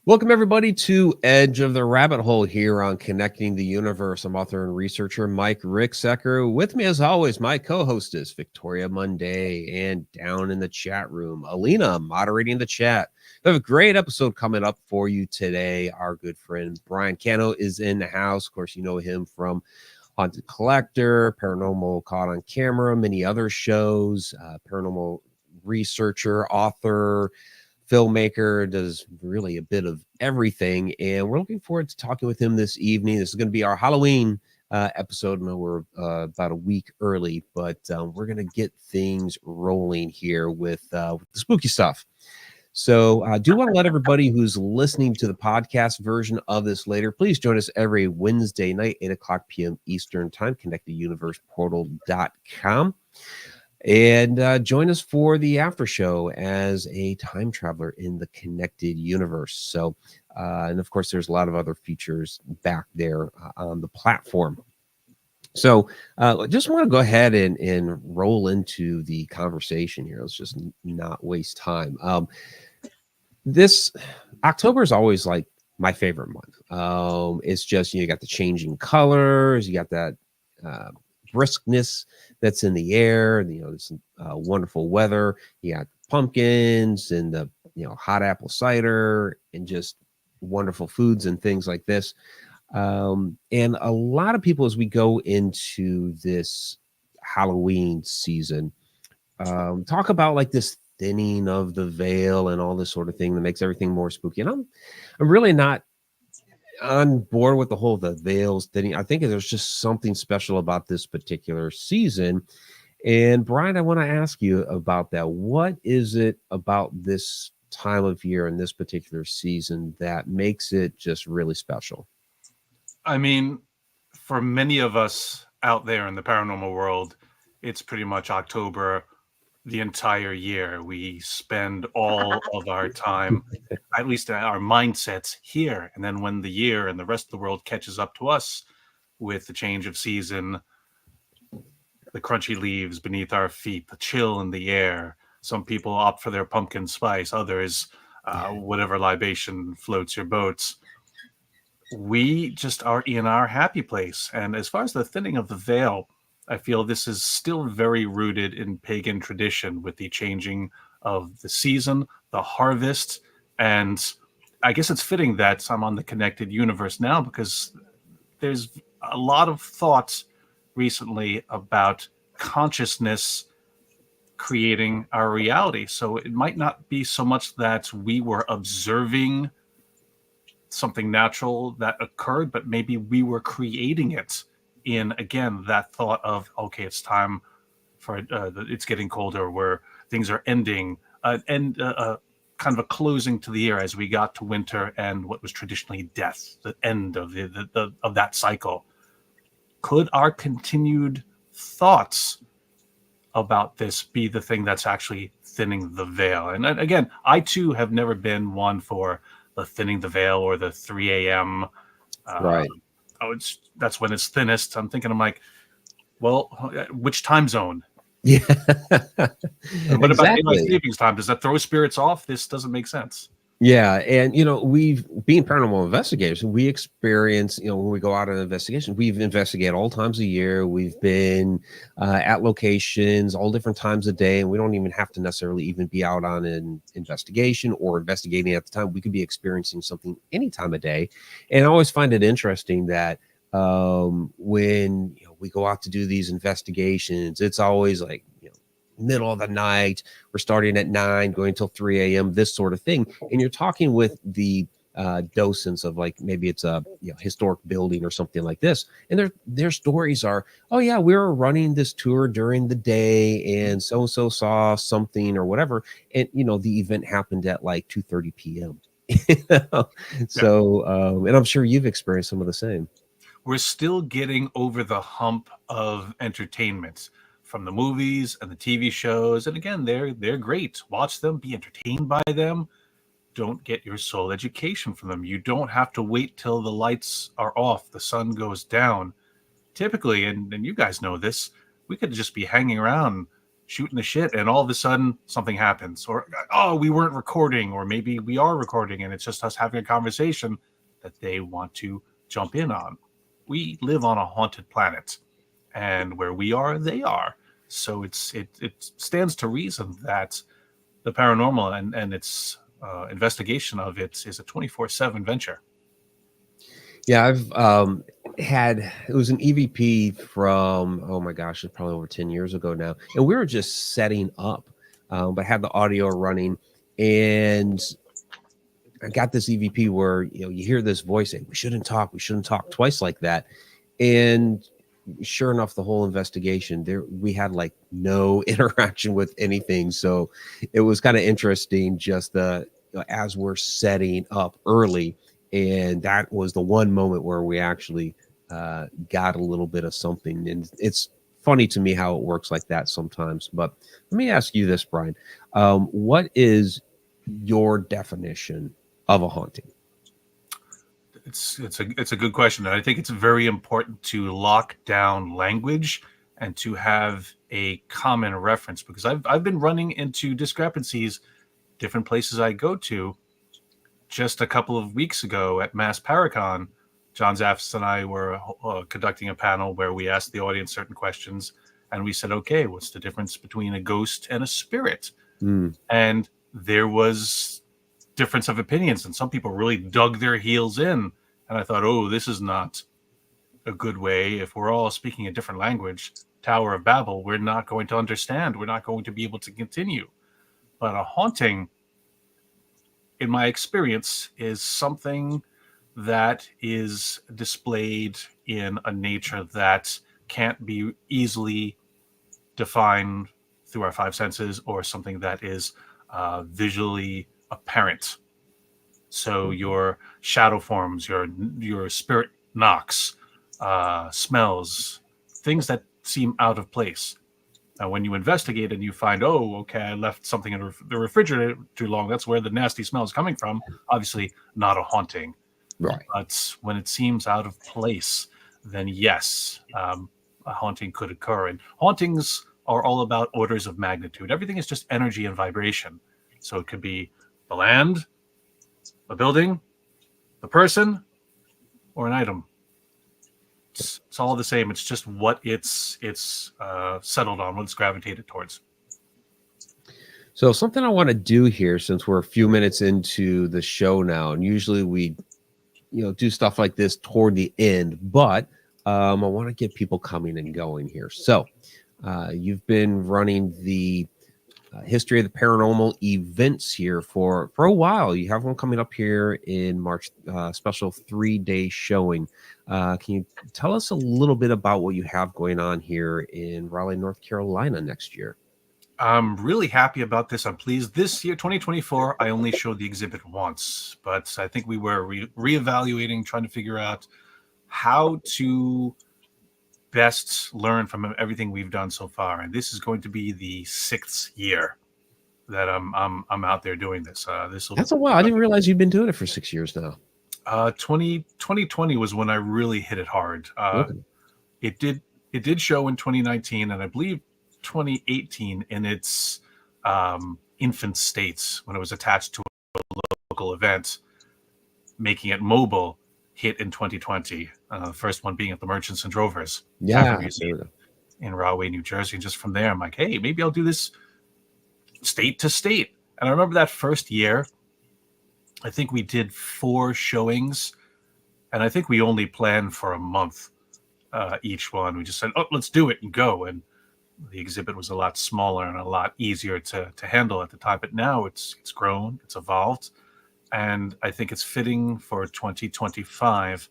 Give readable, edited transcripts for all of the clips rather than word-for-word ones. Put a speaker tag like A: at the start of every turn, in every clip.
A: Welcome, everybody, to Edge of the Rabbit Hole here on Connecting the Universe. I'm author and researcher Mike Ricksecker. With me, as always, my co-hostess, Victoria Mundae, and down in the chat room, Alina, moderating the chat. We have a great episode coming up for you today. Our good friend Brian Cano is in the house. Of course, you know him from Haunted Collector, Paranormal Caught on Camera, many other shows, paranormal researcher, author, filmmaker, does really a bit of everything, and we're looking forward to talking with him this evening. This is going to be our Halloween episode. No, we're about a week early, but we're going to get things rolling here with the spooky stuff. So I do want to let everybody who's listening to the podcast version of this later, please join us every Wednesday night, 8 o'clock p.m. Eastern Time, connecteduniverseportal.com. And join us for the after show as a time traveler in the connected universe. So, and of course, there's a lot of other features back there on the platform. So, just want to go ahead and roll into the conversation here. Let's just not waste time. This October is always like my favorite month. It's just, you got the changing colors, you got that briskness that's in the air, this wonderful weather. You got pumpkins and the hot apple cider and just wonderful foods and things like this. And a lot of people, as we go into this Halloween season, talk about like this thinning of the veil and all this sort of thing that makes everything more spooky. And I'm really not on board with the whole the veils thinning. I think there's just something special about this particular season. And Brian, I want to ask you about that. What is it about this time of year and this particular season that makes it just really special?
B: I mean, for many of us out there in the paranormal world, it's pretty much October the entire year. We spend all of our time, at least our mindsets, here. And then when the year and the rest of the world catches up to us with the change of season, the crunchy leaves beneath our feet, the chill in the air, some people opt for their pumpkin spice, others whatever libation floats your boats. We just are in our happy place. And as far as the thinning of the veil, I feel this is still very rooted in pagan tradition with the changing of the season, the harvest. And I guess it's fitting that I'm on the Connected Universe now, because there's a lot of thoughts recently about consciousness creating our reality. So it might not be so much that we were observing something natural that occurred, but maybe we were creating it in, again, that thought of, okay, it's time for it's getting colder, where things are ending, and kind of a closing to the year as we got to winter and what was traditionally death, the end of of that cycle. Could our continued thoughts about this be the thing that's actually thinning the veil? And again, I too have never been one for the thinning the veil or the 3 a.m.
A: Right.
B: That's when it's thinnest. I'm like, well, which time zone?
A: Yeah.
B: And what about daylight savings time? Does that throw spirits off? This doesn't make sense.
A: Yeah. And, we've been paranormal investigators. We experience, when we go out on an investigation, we've investigated all times of year. We've been at locations all different times of day. And we don't even have to necessarily even be out on an investigation or investigating at the time. We could be experiencing something any time of day. And I always find it interesting that when we go out to do these investigations, it's always like, middle of the night, we're starting at 9, going till 3 a.m., this sort of thing. And you're talking with the docents of, like, maybe it's a historic building or something like this, and their stories are, oh yeah, we were running this tour during the day and so saw something or whatever, and the event happened at like 2:30 p.m. So and I'm sure you've experienced some of the same.
B: We're still getting over the hump of entertainment from the movies and the TV shows. And again, they're great. Watch them, be entertained by them. Don't get your soul education from them. You don't have to wait till the lights are off, the sun goes down. Typically, and you guys know this, we could just be hanging around shooting the shit, and all of a sudden something happens, or oh, we weren't recording, or maybe we are recording and it's just us having a conversation that they want to jump in on. We live on a haunted planet, and where we are, they are. So it stands to reason that the paranormal and its investigation of it is a 24/7 venture.
A: Yeah, I've had it was an EVP from, oh my gosh, it's probably over 10 years ago now. And we were just setting up, but had the audio running. And I got this EVP where you hear this voice saying, we shouldn't talk twice like that. And sure enough, the whole investigation there, we had like no interaction with anything. So it was kind of interesting, just as we're setting up early, and that was the one moment where we actually got a little bit of something. And it's funny to me how it works like that sometimes. But let me ask you this, Brian. What is your definition of a haunting?
B: It's a good question, and I think it's very important to lock down language and to have a common reference, because I've been running into discrepancies different places I go to. Just a couple of weeks ago at Mass Paracon, John Zaffis and I were conducting a panel where we asked the audience certain questions, and we said, okay, what's the difference between a ghost and a spirit? And there was difference of opinions, and some people really dug their heels in. And I thought, oh, this is not a good way. If we're all speaking a different language, Tower of Babel, we're not going to understand. We're not going to be able to continue. But a haunting, in my experience, is something that is displayed in a nature that can't be easily defined through our five senses, or something that is visually apparent. So your shadow forms, your spirit knocks, smells, things that seem out of place. Now, when you investigate and you find, oh, okay, I left something in the refrigerator too long, that's where the nasty smell is coming from. Obviously, not a haunting.
A: Right.
B: But when it seems out of place, then yes, a haunting could occur. And hauntings are all about orders of magnitude. Everything is just energy and vibration. So it could be the land, a building, the person, or an item. It's all the same. It's just what it's settled on, what it's gravitated towards.
A: So something I want to do here, since we're a few minutes into the show now, and usually we do stuff like this toward the end, but I want to get people coming and going here. So you've been running the history of the paranormal events here for a while. You have one coming up here in March, special 3-day showing. Can you tell us a little bit about what you have going on here in Raleigh, North Carolina next year?
B: I'm really happy about this. I'm pleased. This year, 2024, I only showed the exhibit once, but I think we were reevaluating, trying to figure out how to best learn from everything we've done so far. And this is going to be the 6th year that I'm out there doing this.
A: That's a while. I didn't realize you've been doing it for 6 years now.
B: 2020 was when I really hit it hard.
A: Okay.
B: It did show in 2019, and I believe 2018 in its infant states, when it was attached to a local event, making it mobile, hit in 2020. The first one being at the Merchants and Drovers Museum in Rahway, New Jersey. And just from there, I'm like, hey, maybe I'll do this state to state. And I remember that first year, I think we did 4 showings, and I think we only planned for a month each one. We just said, oh, let's do it and go. And the exhibit was a lot smaller and a lot easier to handle at the time. But now it's grown, it's evolved. And I think it's fitting for 2025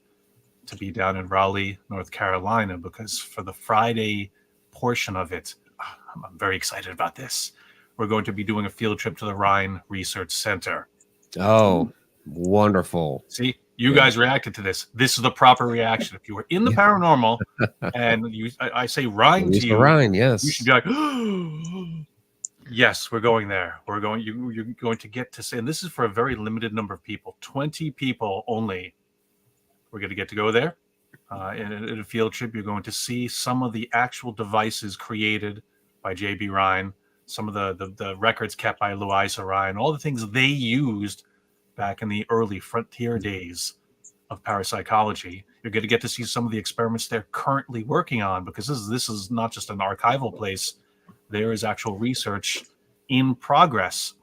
B: to be down in Raleigh, North Carolina, because for the Friday portion of it, I'm very excited about this. We're going to be doing a field trip to the Rhine Research Center.
A: Oh, wonderful.
B: See, you guys reacted to this. This is the proper reaction. If you were in the paranormal and I say Rhine to you,
A: Rhine, yes,
B: you should be like, oh, yes, we're going there. You're going to get to say, and this is for a very limited number of people, 20 people only. We're going to get to go there. In a field trip, you're going to see some of the actual devices created by J.B. Rhine. some of the records kept by Louisa Ryan, all the things they used back in the early frontier days of parapsychology. You're going to get to see some of the experiments they're currently working on, because this is not just an archival place. There is actual research in progress.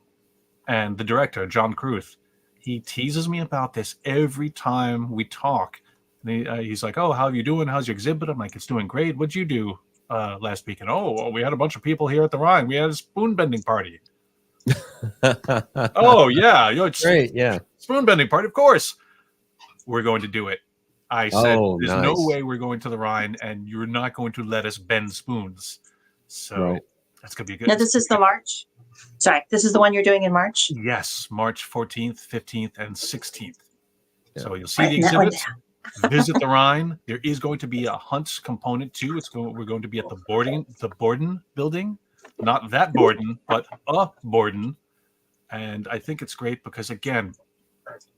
B: And the director, John Cruth, he teases me about this every time we talk. And he's like, "Oh, how are you doing? How's your exhibit?" I'm like, "It's doing great. What'd you do last weekend?" "Oh, well, we had a bunch of people here at the Rhine. We had a spoon bending party." "Oh, yeah.
A: Great. Yeah.
B: Spoon bending party, of course. We're going to do it." I said,
A: Oh,
B: "There's no
A: nice.
B: way we're going to the Rhine, and you're not going to let us bend spoons." So
A: Right.
B: that's going to be good.
C: Now, this is the March. Sorry, this is the one you're doing in March?
B: Yes, March 14th, 15th, and 16th.
A: Yeah.
B: So you'll see the
C: Writing that one
B: exhibits. Visit the Rhine. There is going to be a hunt component too. We're going to be at the Borden building, not that Borden, but a Borden. And I think it's great because, again,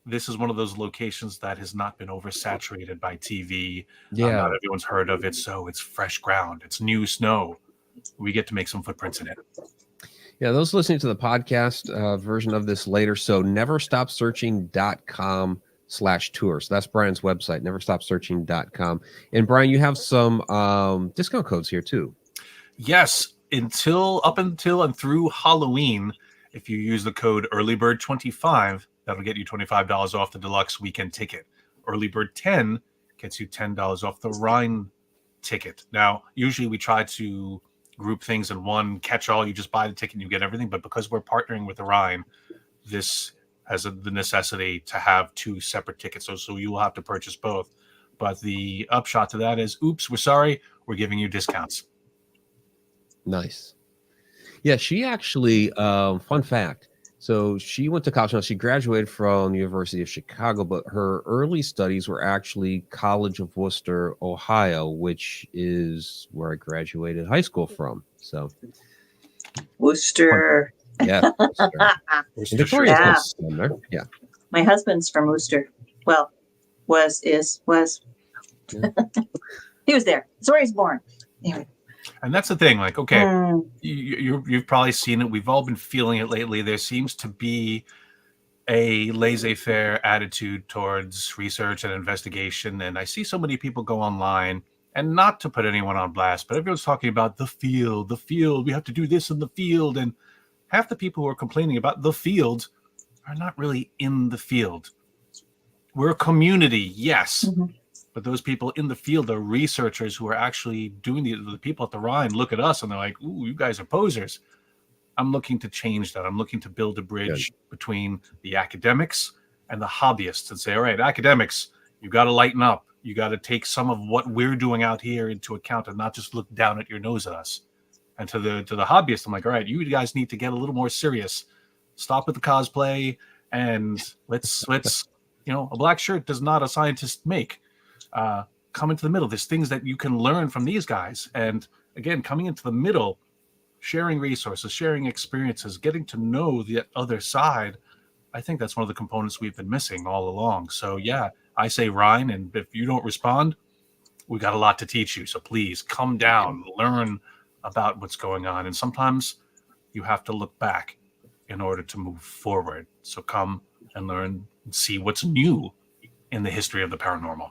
B: this is one of those locations that has not been oversaturated by TV.
A: Yeah.
B: Not everyone's heard of it, so it's fresh ground. It's new snow. We get to make some footprints in it.
A: Yeah, those listening to the podcast version of this later, so neverstopsearching.com/tours. That's Brian's website, neverstopsearching.com. And Brian, you have some discount codes here too.
B: Yes, up until and through Halloween, if you use the code EarlyBird25, that'll get you $25 off the deluxe weekend ticket. EarlyBird 10 gets you $10 off the Rhine ticket. Now, usually we try to group things in one catch-all. You just buy the ticket and you get everything. But because we're partnering with the Rhine, this has the necessity to have two separate tickets. So you will have to purchase both. But the upshot to that is, oops, we're sorry. We're giving you discounts.
A: Nice. Yeah, she actually, fun fact. So she went to college. Now, she graduated from the University of Chicago, but her early studies were actually College of Worcester, Ohio, which is where I graduated high school from. So
C: Worcester.
A: yeah, Worcester. Victoria's
C: Yeah.
A: from there. Yeah.
C: My husband's from Worcester. Well, was.
A: Yeah.
C: He was there. That's where he's born. Anyway.
B: And that's the thing. Like, okay, you've probably seen it. We've all been feeling it lately. There seems to be a laissez-faire attitude towards research and investigation. And I see so many people go online, and not to put anyone on blast, but everyone's talking about the field. We have to do this in the field. And half the people who are complaining about the field are not really in the field. We're a community, yes.
C: Mm-hmm.
B: But those people in the field are researchers who are actually doing the people at the Rhine look at us and they're like, "Ooh, you guys are posers." I'm looking to change that. I'm looking to build a bridge between the academics and the hobbyists and say, all right, academics, you got to lighten up. You got to take some of what we're doing out here into account and not just look down at your nose at us. And to the hobbyists, I'm like, all right, you guys need to get a little more serious. Stop with the cosplay and let's a black shirt does not a scientist make. Come into the middle. There's things that you can learn from these guys. And again, coming into the middle, sharing resources, sharing experiences, getting to know the other side. I think that's one of the components we've been missing all along. So yeah, I say Rhine, and if you don't respond, we got a lot to teach you. So please come down, learn about what's going on. And sometimes you have to look back in order to move forward. So come and learn and see what's new in the history of the paranormal.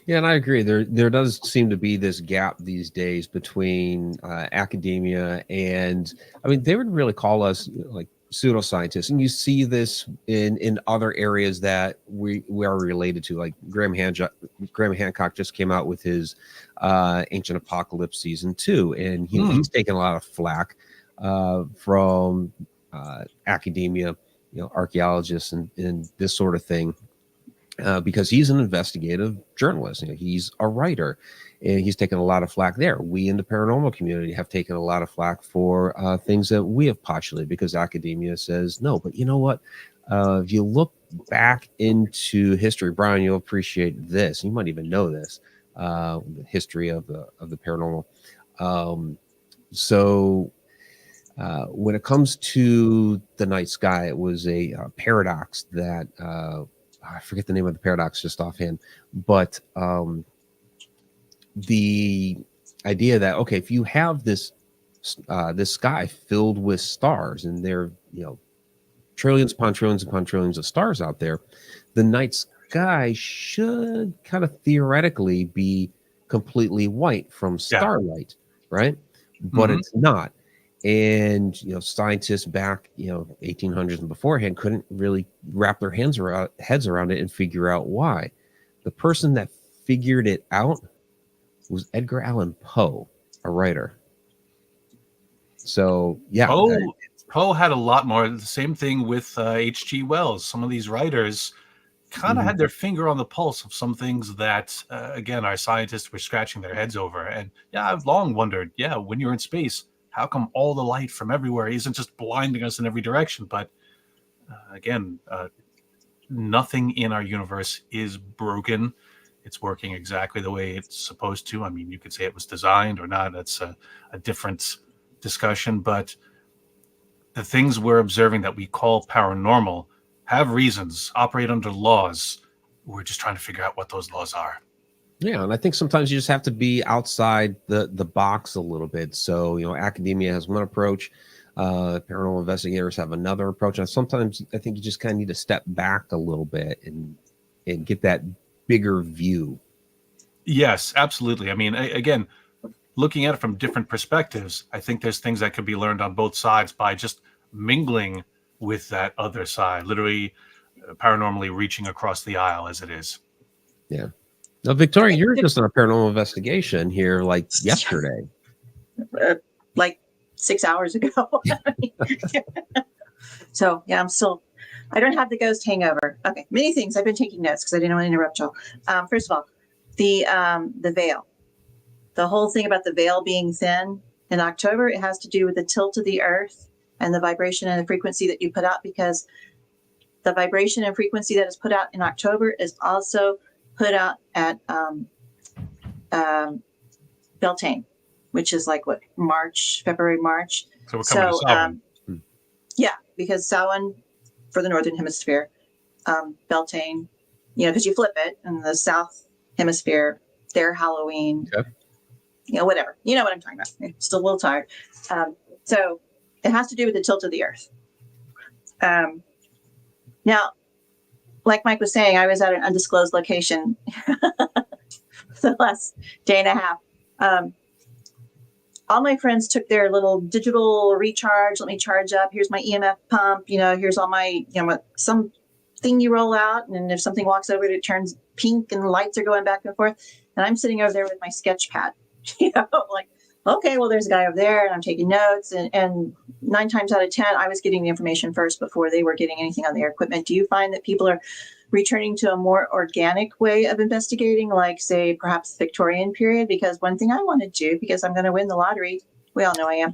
A: Yeah, and I agree. There does seem to be this gap these days between academia and, I mean, they would really call us like pseudoscientists, and you see this in other areas that we are related to. Like Graham Hancock just came out with his Ancient Apocalypse season 2, and he's taken a lot of flack from academia, archaeologists and this sort of thing. Because he's an investigative journalist, he's a writer, and he's taken a lot of flack there. We in the paranormal community have taken a lot of flack for things that we have postulated because academia says no. But you know what? If you look back into history, Brian, you'll appreciate this. You might even know this, the history of the paranormal. So when it comes to the night sky, it was a paradox that. I forget the name of the paradox just offhand, but the idea that, okay, if you have this this sky filled with stars, and there, trillions upon trillions upon trillions of stars out there. The night sky should kind of theoretically be completely white from
B: Yeah.
A: starlight, right? But
B: Mhm.
A: it's not. And scientists back 1800s and beforehand couldn't really wrap their heads around it and figure out why. The person that figured it out was Edgar Allan Poe, a writer. So yeah,
B: Poe had a lot more. The same thing with H.G. Wells. Some of these writers kind of
A: mhm.
B: had their finger on the pulse of some things that, again, our scientists were scratching their heads over. And yeah, I've long wondered, when you're in space, how come all the light from everywhere isn't just blinding us in every direction? But again, nothing in our universe is broken. It's working exactly the way it's supposed to. I mean, you could say it was designed or not. That's a different discussion. But the things we're observing that we call paranormal have reasons, operate under laws. We're just trying to figure out what those laws are.
A: Yeah, and I think sometimes you just have to be outside the box a little bit. So, academia has one approach, paranormal investigators have another approach, and sometimes I think you just kind of need to step back a little bit and get that bigger view.
B: Yes, absolutely. I mean, again, looking at it from different perspectives, I think there's things that could be learned on both sides by just mingling with that other side, literally paranormally reaching across the aisle as it is.
A: Yeah. Now, Victoria, you're just on a paranormal investigation here, like yesterday.
C: Like 6 hours ago. So yeah, I don't have the ghost hangover. Okay, many things. I've been taking notes because I didn't want to interrupt y'all. First of all, the veil. The whole thing about the veil being thin in October, it has to do with the tilt of the earth and the vibration and the frequency that you put out, because the vibration and frequency that is put out in October is also put out at Beltane, which is like what, February, March.
B: So we're coming to Samhain.
C: Yeah, because Samhain for the Northern Hemisphere, Beltane, because you flip it in the South Hemisphere, their Halloween,
A: Okay.
C: Whatever. You know what I'm talking about. I'm still a little tired. So it has to do with the tilt of the earth. Now, like Mike was saying, I was at an undisclosed location the last day and a half. All my friends took their little digital recharge. Let me charge up. Here's my EMF pump. Here's all my, some thing you roll out. And if something walks over it turns pink and the lights are going back and forth. And I'm sitting over there with my sketch pad, like, okay, well, there's a guy over there and I'm taking notes. And 9 times out of 10, I was getting the information first before they were getting anything on their equipment. Do you find that people are returning to a more organic way of investigating, like, say, perhaps the Victorian period? Because one thing I want to do, because I'm going to win the lottery, we all know I am,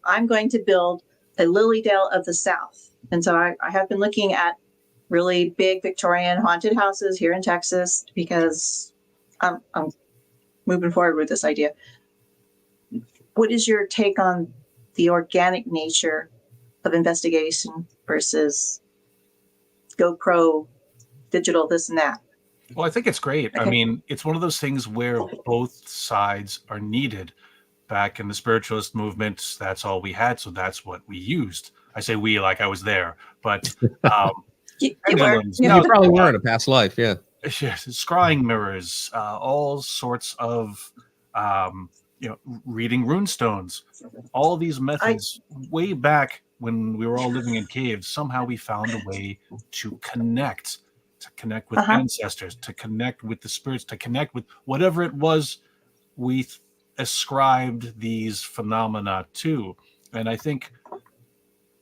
C: I'm going to build a Lilydale of the South. And so I have been looking at really big Victorian haunted houses here in Texas, because I'm moving forward with this idea. What is your take on the organic nature of investigation versus GoPro, digital, this and that?
B: Well, I think it's great.
C: Okay.
B: I mean, it's one of those things where both sides are needed. Back in the spiritualist movement, that's all we had, so that's what we used. I say we like I was there, but
C: You
B: pendulums,
A: You probably were in a past life, yeah.
B: scrying mirrors, all sorts of reading rune stones, all these methods. Way back when we were all living in caves, somehow we found a way to connect with ancestors, to connect with the spirits, to connect with whatever it was we ascribed these phenomena to. And I think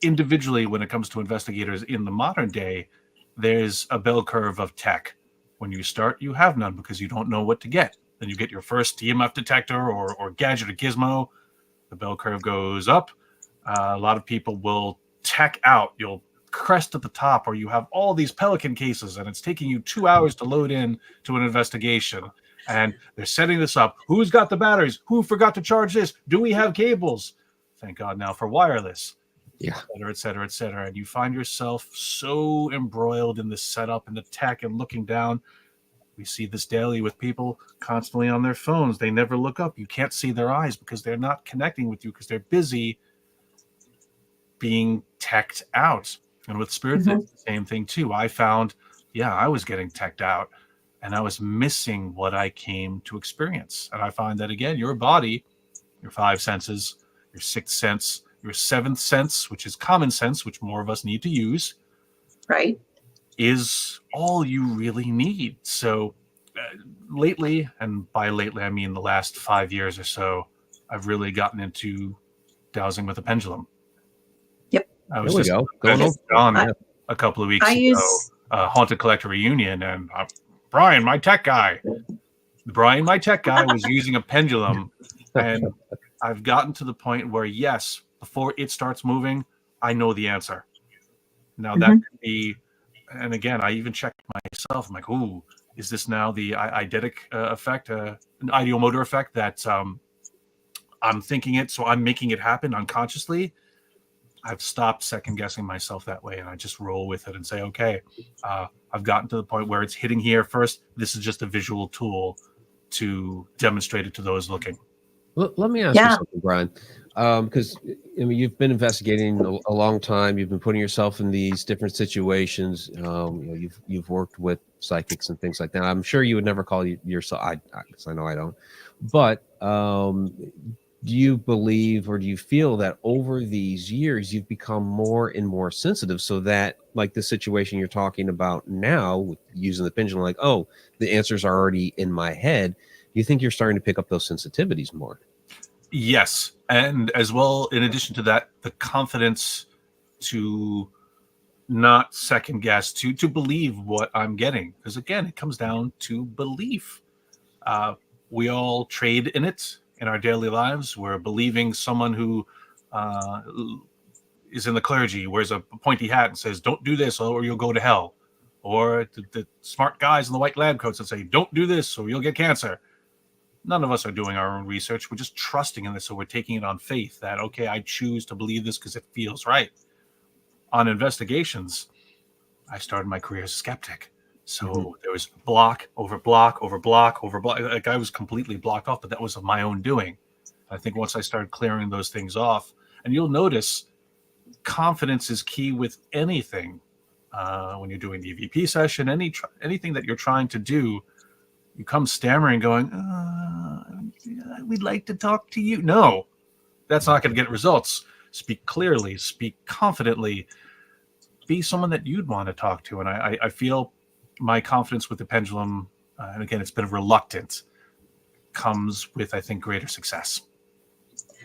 B: individually, when it comes to investigators in the modern day, there's a bell curve of tech. When you start, you have none because you don't know what to get. Then you get your first EMF detector or gadget or gizmo. The bell curve goes up. A lot of people will tech out. You'll crest at the top, or you have all these Pelican cases, and it's taking you 2 hours to load in to an investigation. And they're setting this up. Who's got the batteries? Who forgot to charge this? Do we have cables? Thank God now for wireless.
A: Yeah.
B: Et cetera, et cetera. And you find yourself so embroiled in the setup and the tech and looking down. We see this daily with people constantly on their phones. They never look up. You can't see their eyes because they're not connecting with you because they're busy being teched out. And with spirits, it's the same thing too. I found, I was getting teched out and I was missing what I came to experience. And I find that, again, your body, your five senses, your sixth sense, your seventh sense, which is common sense, which more of us need to use,
C: right,
B: is all you really need. So lately, and by lately I mean the last 5 years or so, I've really gotten into dowsing with a pendulum.
C: Yep.
B: I was
A: There we go.
B: on a couple of weeks ago, Haunted Collector reunion, and Brian, my tech guy, was using a pendulum, and I've gotten to the point where, yes, before it starts moving, I know the answer. Now that could be, and again, I even checked myself. I'm like, ooh, is this now the eidetic effect, an ideomotor effect that I'm thinking it, so I'm making it happen unconsciously? I've stopped second guessing myself that way, and I just roll with it and say, okay, I've gotten to the point where it's hitting here first. This is just a visual tool to demonstrate it to those looking.
A: Let me ask you something, Brian, because you've been investigating a long time. You've been putting yourself in these different situations. You've worked with psychics and things like that. I'm sure you would never call yourself. I know I don't. But do you believe, or do you feel that over these years you've become more and more sensitive, so that, like the situation you're talking about now, with using the pendulum, like, oh, the answers are already in my head? You think you're starting to pick up those sensitivities more?
B: Yes. And as well, in addition to that, the confidence to not second guess, to believe what I'm getting. Because again, it comes down to belief. We all trade in it in our daily lives. We're believing someone who is in the clergy, wears a pointy hat and says, don't do this or you'll go to hell. Or the smart guys in the white lab coats that say, don't do this or you'll get cancer. None of us are doing our own research. We're just trusting in this. So we're taking it on faith that, okay, I choose to believe this because it feels right. On investigations, I started my career as a skeptic. So there was block over block over block over block. Like, I was completely blocked off, but that was of my own doing. I think once I started clearing those things off, and you'll notice confidence is key with anything. When you're doing the EVP session, anything that you're trying to do, you come stammering going, we'd like to talk to you. No, that's not going to get results. Speak clearly, speak confidently, be someone that you'd want to talk to. And I feel my confidence with the pendulum, and again, it's been reluctant, comes with, I think, greater success.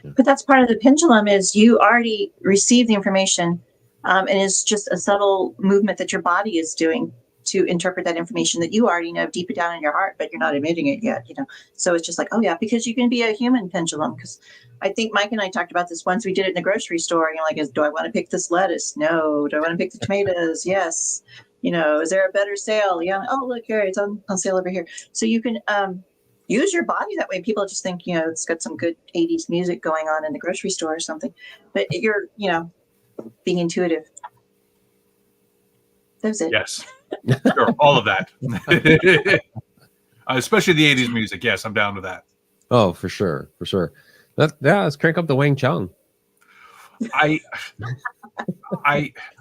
C: But that's part of the pendulum, is you already received the information, and it's just a subtle movement that your body is doing to interpret that information that you already know deep down in your heart, but you're not admitting it yet, So it's just like, oh yeah, because you can be a human pendulum. Because I think Mike and I talked about this once. We did it in the grocery store. Do I want to pick this lettuce? No. Do I want to pick the tomatoes? Yes. Is there a better sale? Yeah. Oh, look here, it's on sale over here. So you can use your body that way. People just think, it's got some good 80s music going on in the grocery store or something, but you're, being intuitive. That's it.
B: Yes. Sure, all of that. Especially the 80s music. Yes, I'm down with that.
A: Oh, for sure. Let's crank up the Wang Chung.
B: I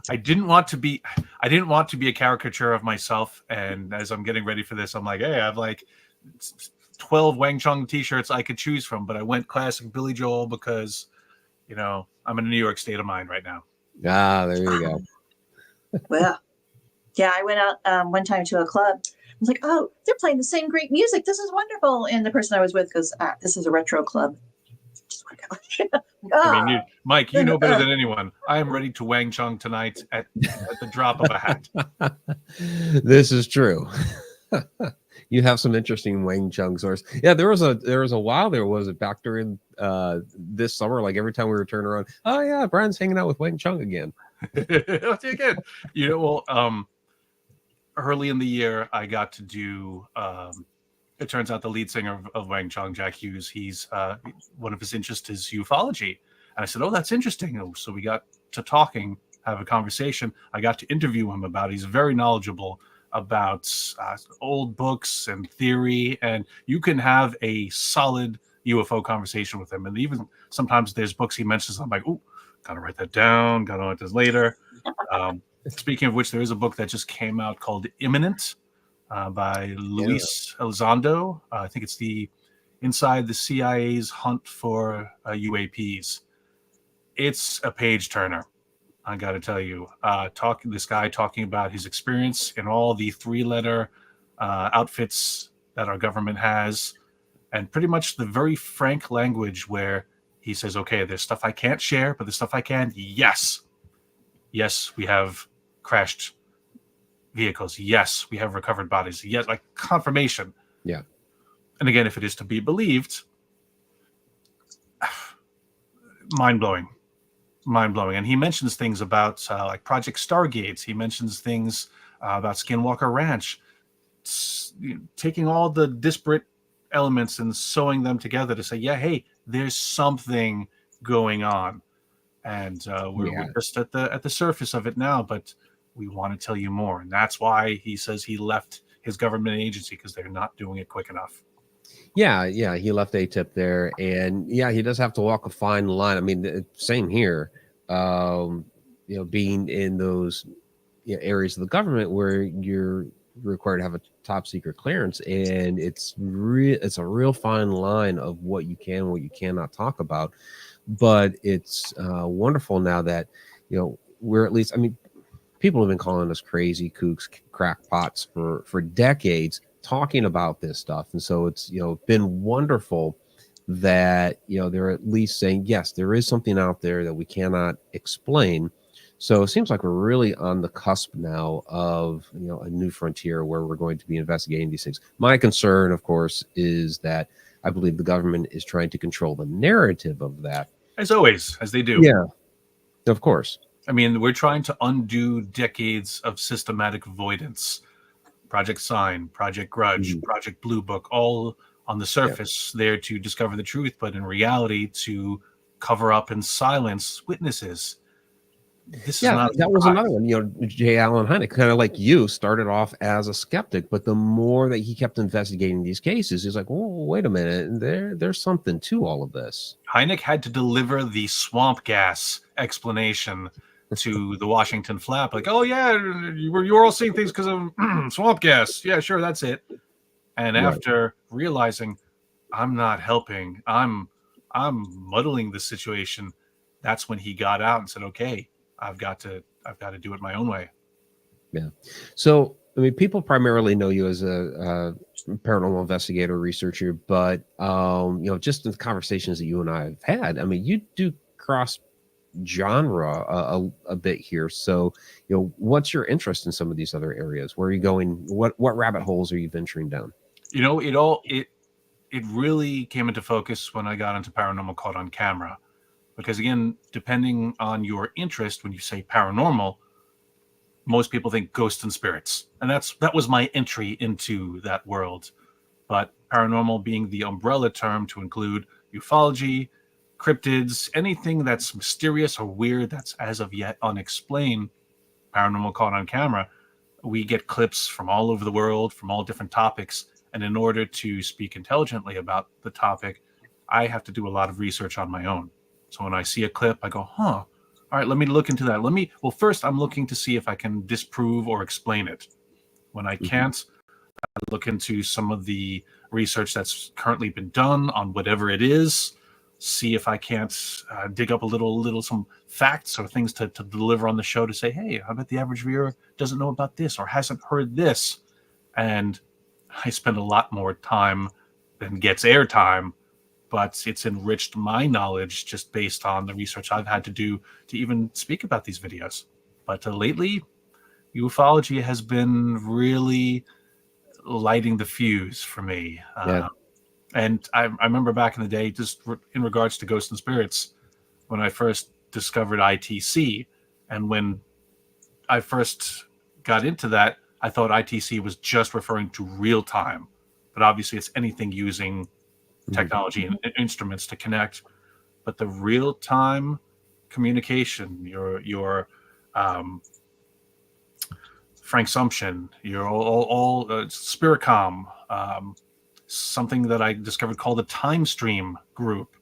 B: didn't want to be a caricature of myself, and as I'm getting ready for this, I'm like, hey, I have like 12 Wang Chung t-shirts I could choose from, but I went classic Billy Joel because I'm in a New York state of mind right now.
A: There you go.
C: Well, yeah, I went out one time to a club. I was like, oh, they're playing the same great music. This is wonderful. And the person I was with goes, this is a retro club. Just want to go.
B: I mean, Mike, you know better than anyone. I am ready to Wang Chung tonight at the drop of a hat.
A: This is true. You have some interesting Wang Chung stories. Yeah, there was a while there was it back during this summer, like every time we were turning around, oh yeah, Brian's hanging out with Wang Chung again.
B: Again, early in the year, I got to do. It turns out the lead singer of Wang Chung, Jack Hughes, he's one of his interests is ufology, and I said, "Oh, that's interesting." So we got to talking, have a conversation. I got to interview him about it. He's very knowledgeable about old books and theory, and you can have a solid UFO conversation with him. And even sometimes there's books he mentions, I'm like, oh, gotta write that down, gotta write this later. Speaking of which, there is a book that just came out called Imminent by Luis Elizondo. I think it's the Inside the CIA's Hunt for UAPs. It's a page turner. I got to tell you, this guy talking about his experience in all the 3-letter outfits that our government has, and pretty much the very frank language where he says, okay, there's stuff I can't share, but the stuff I can, yes, we have crashed vehicles. Yes, we have recovered bodies. Yes, like confirmation.
A: Yeah.
B: And again, if it is to be believed, mind-blowing. And he mentions things about like Project Stargates. He mentions things about Skinwalker Ranch, taking all the disparate elements and sewing them together to say, yeah, hey, there's something going on. And we're just at the surface of it now, but we want to tell you more. And that's why he says he left his government agency, because they're not doing it quick enough.
A: Yeah, he left ATIP there, and he does have to walk a fine line. I mean, same here. Being in those areas of the government where you're required to have a top secret clearance, and it's a real fine line of what you can and what you cannot talk about. But it's wonderful now that we're at least. I mean, people have been calling us crazy kooks, crackpots for decades, talking about this stuff, and so it's been wonderful that they're at least saying, yes, there is something out there that we cannot explain. So it seems like we're really on the cusp now of a new frontier where we're going to be investigating these things. My concern, of course, is that I believe the government is trying to control the narrative of that,
B: as always, as they do.
A: Yeah, of course.
B: I mean, we're trying to undo decades of systematic avoidance. Project Sign, Project Grudge, Project Blue Book, all on the surface there to discover the truth, but in reality to cover up and silence witnesses. This is not
A: that was another one. J. Allen Hynek, kind of like you, started off as a skeptic, but the more that he kept investigating these cases, he's like, "Oh, wait a minute, there's something to all of this."
B: Hynek had to deliver the swamp gas explanation to the Washington Flap, like, "Oh yeah, you were all seeing things because of swamp gas. Yeah, sure, that's it." And after realizing I'm not helping, I'm muddling the situation, that's when he got out and said, "Okay, I've got to do it my own way."
A: Yeah. So, I mean, people primarily know you as a paranormal investigator, researcher, but just in the conversations that you and I have had, I mean, you do cross genre a bit here. So, what's your interest in some of these other areas? Where are you going? What rabbit holes are you venturing down?
B: It really came into focus when I got into Paranormal Caught on Camera. Because again, depending on your interest, when you say paranormal, most people think ghosts and spirits. And that was my entry into that world. But paranormal being the umbrella term to include ufology, cryptids, anything that's mysterious or weird that's as of yet unexplained. Paranormal Caught on Camera, we get clips from all over the world, from all different topics. And in order to speak intelligently about the topic, I have to do a lot of research on my own. So when I see a clip, I go, all right, let me look into that. First I'm looking to see if I can disprove or explain it. When I can't, I look into some of the research that's currently been done on whatever it is, see if I can't dig up a little some facts or things to deliver on the show to say, hey, I bet the average viewer doesn't know about this or hasn't heard this. And I spend a lot more time than gets airtime, but it's enriched my knowledge just based on the research I've had to do to even speak about these videos. But lately, ufology has been really lighting the fuse for me. And I remember back in the day, just in regards to ghosts and spirits, when I first discovered ITC, and when I first got into that, I thought ITC was just referring to real time, but obviously it's anything using technology and instruments to connect. But the real time communication, your Frank Sumption, you're all Spiritcom, something that I discovered called the Time Stream Group.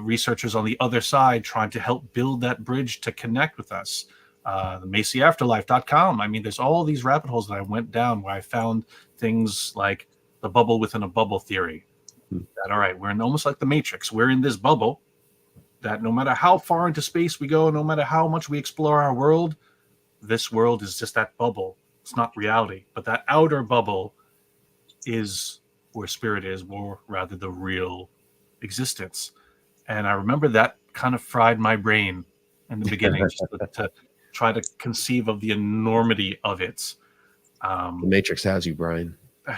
B: Researchers on the other side trying to help build that bridge to connect with us. The MacyAfterlife.com. I mean, there's all these rabbit holes that I went down where I found things like the bubble within a bubble theory. That, all right, we're almost like the Matrix. We're in this bubble that no matter how far into space we go, no matter how much we explore our world, this world is just that bubble. It's not reality. But that outer bubble is where spirit is, or rather the real existence. And I remember that kind of fried my brain in the beginning, just to try to conceive of the enormity of it.
A: The Matrix has you, Brian.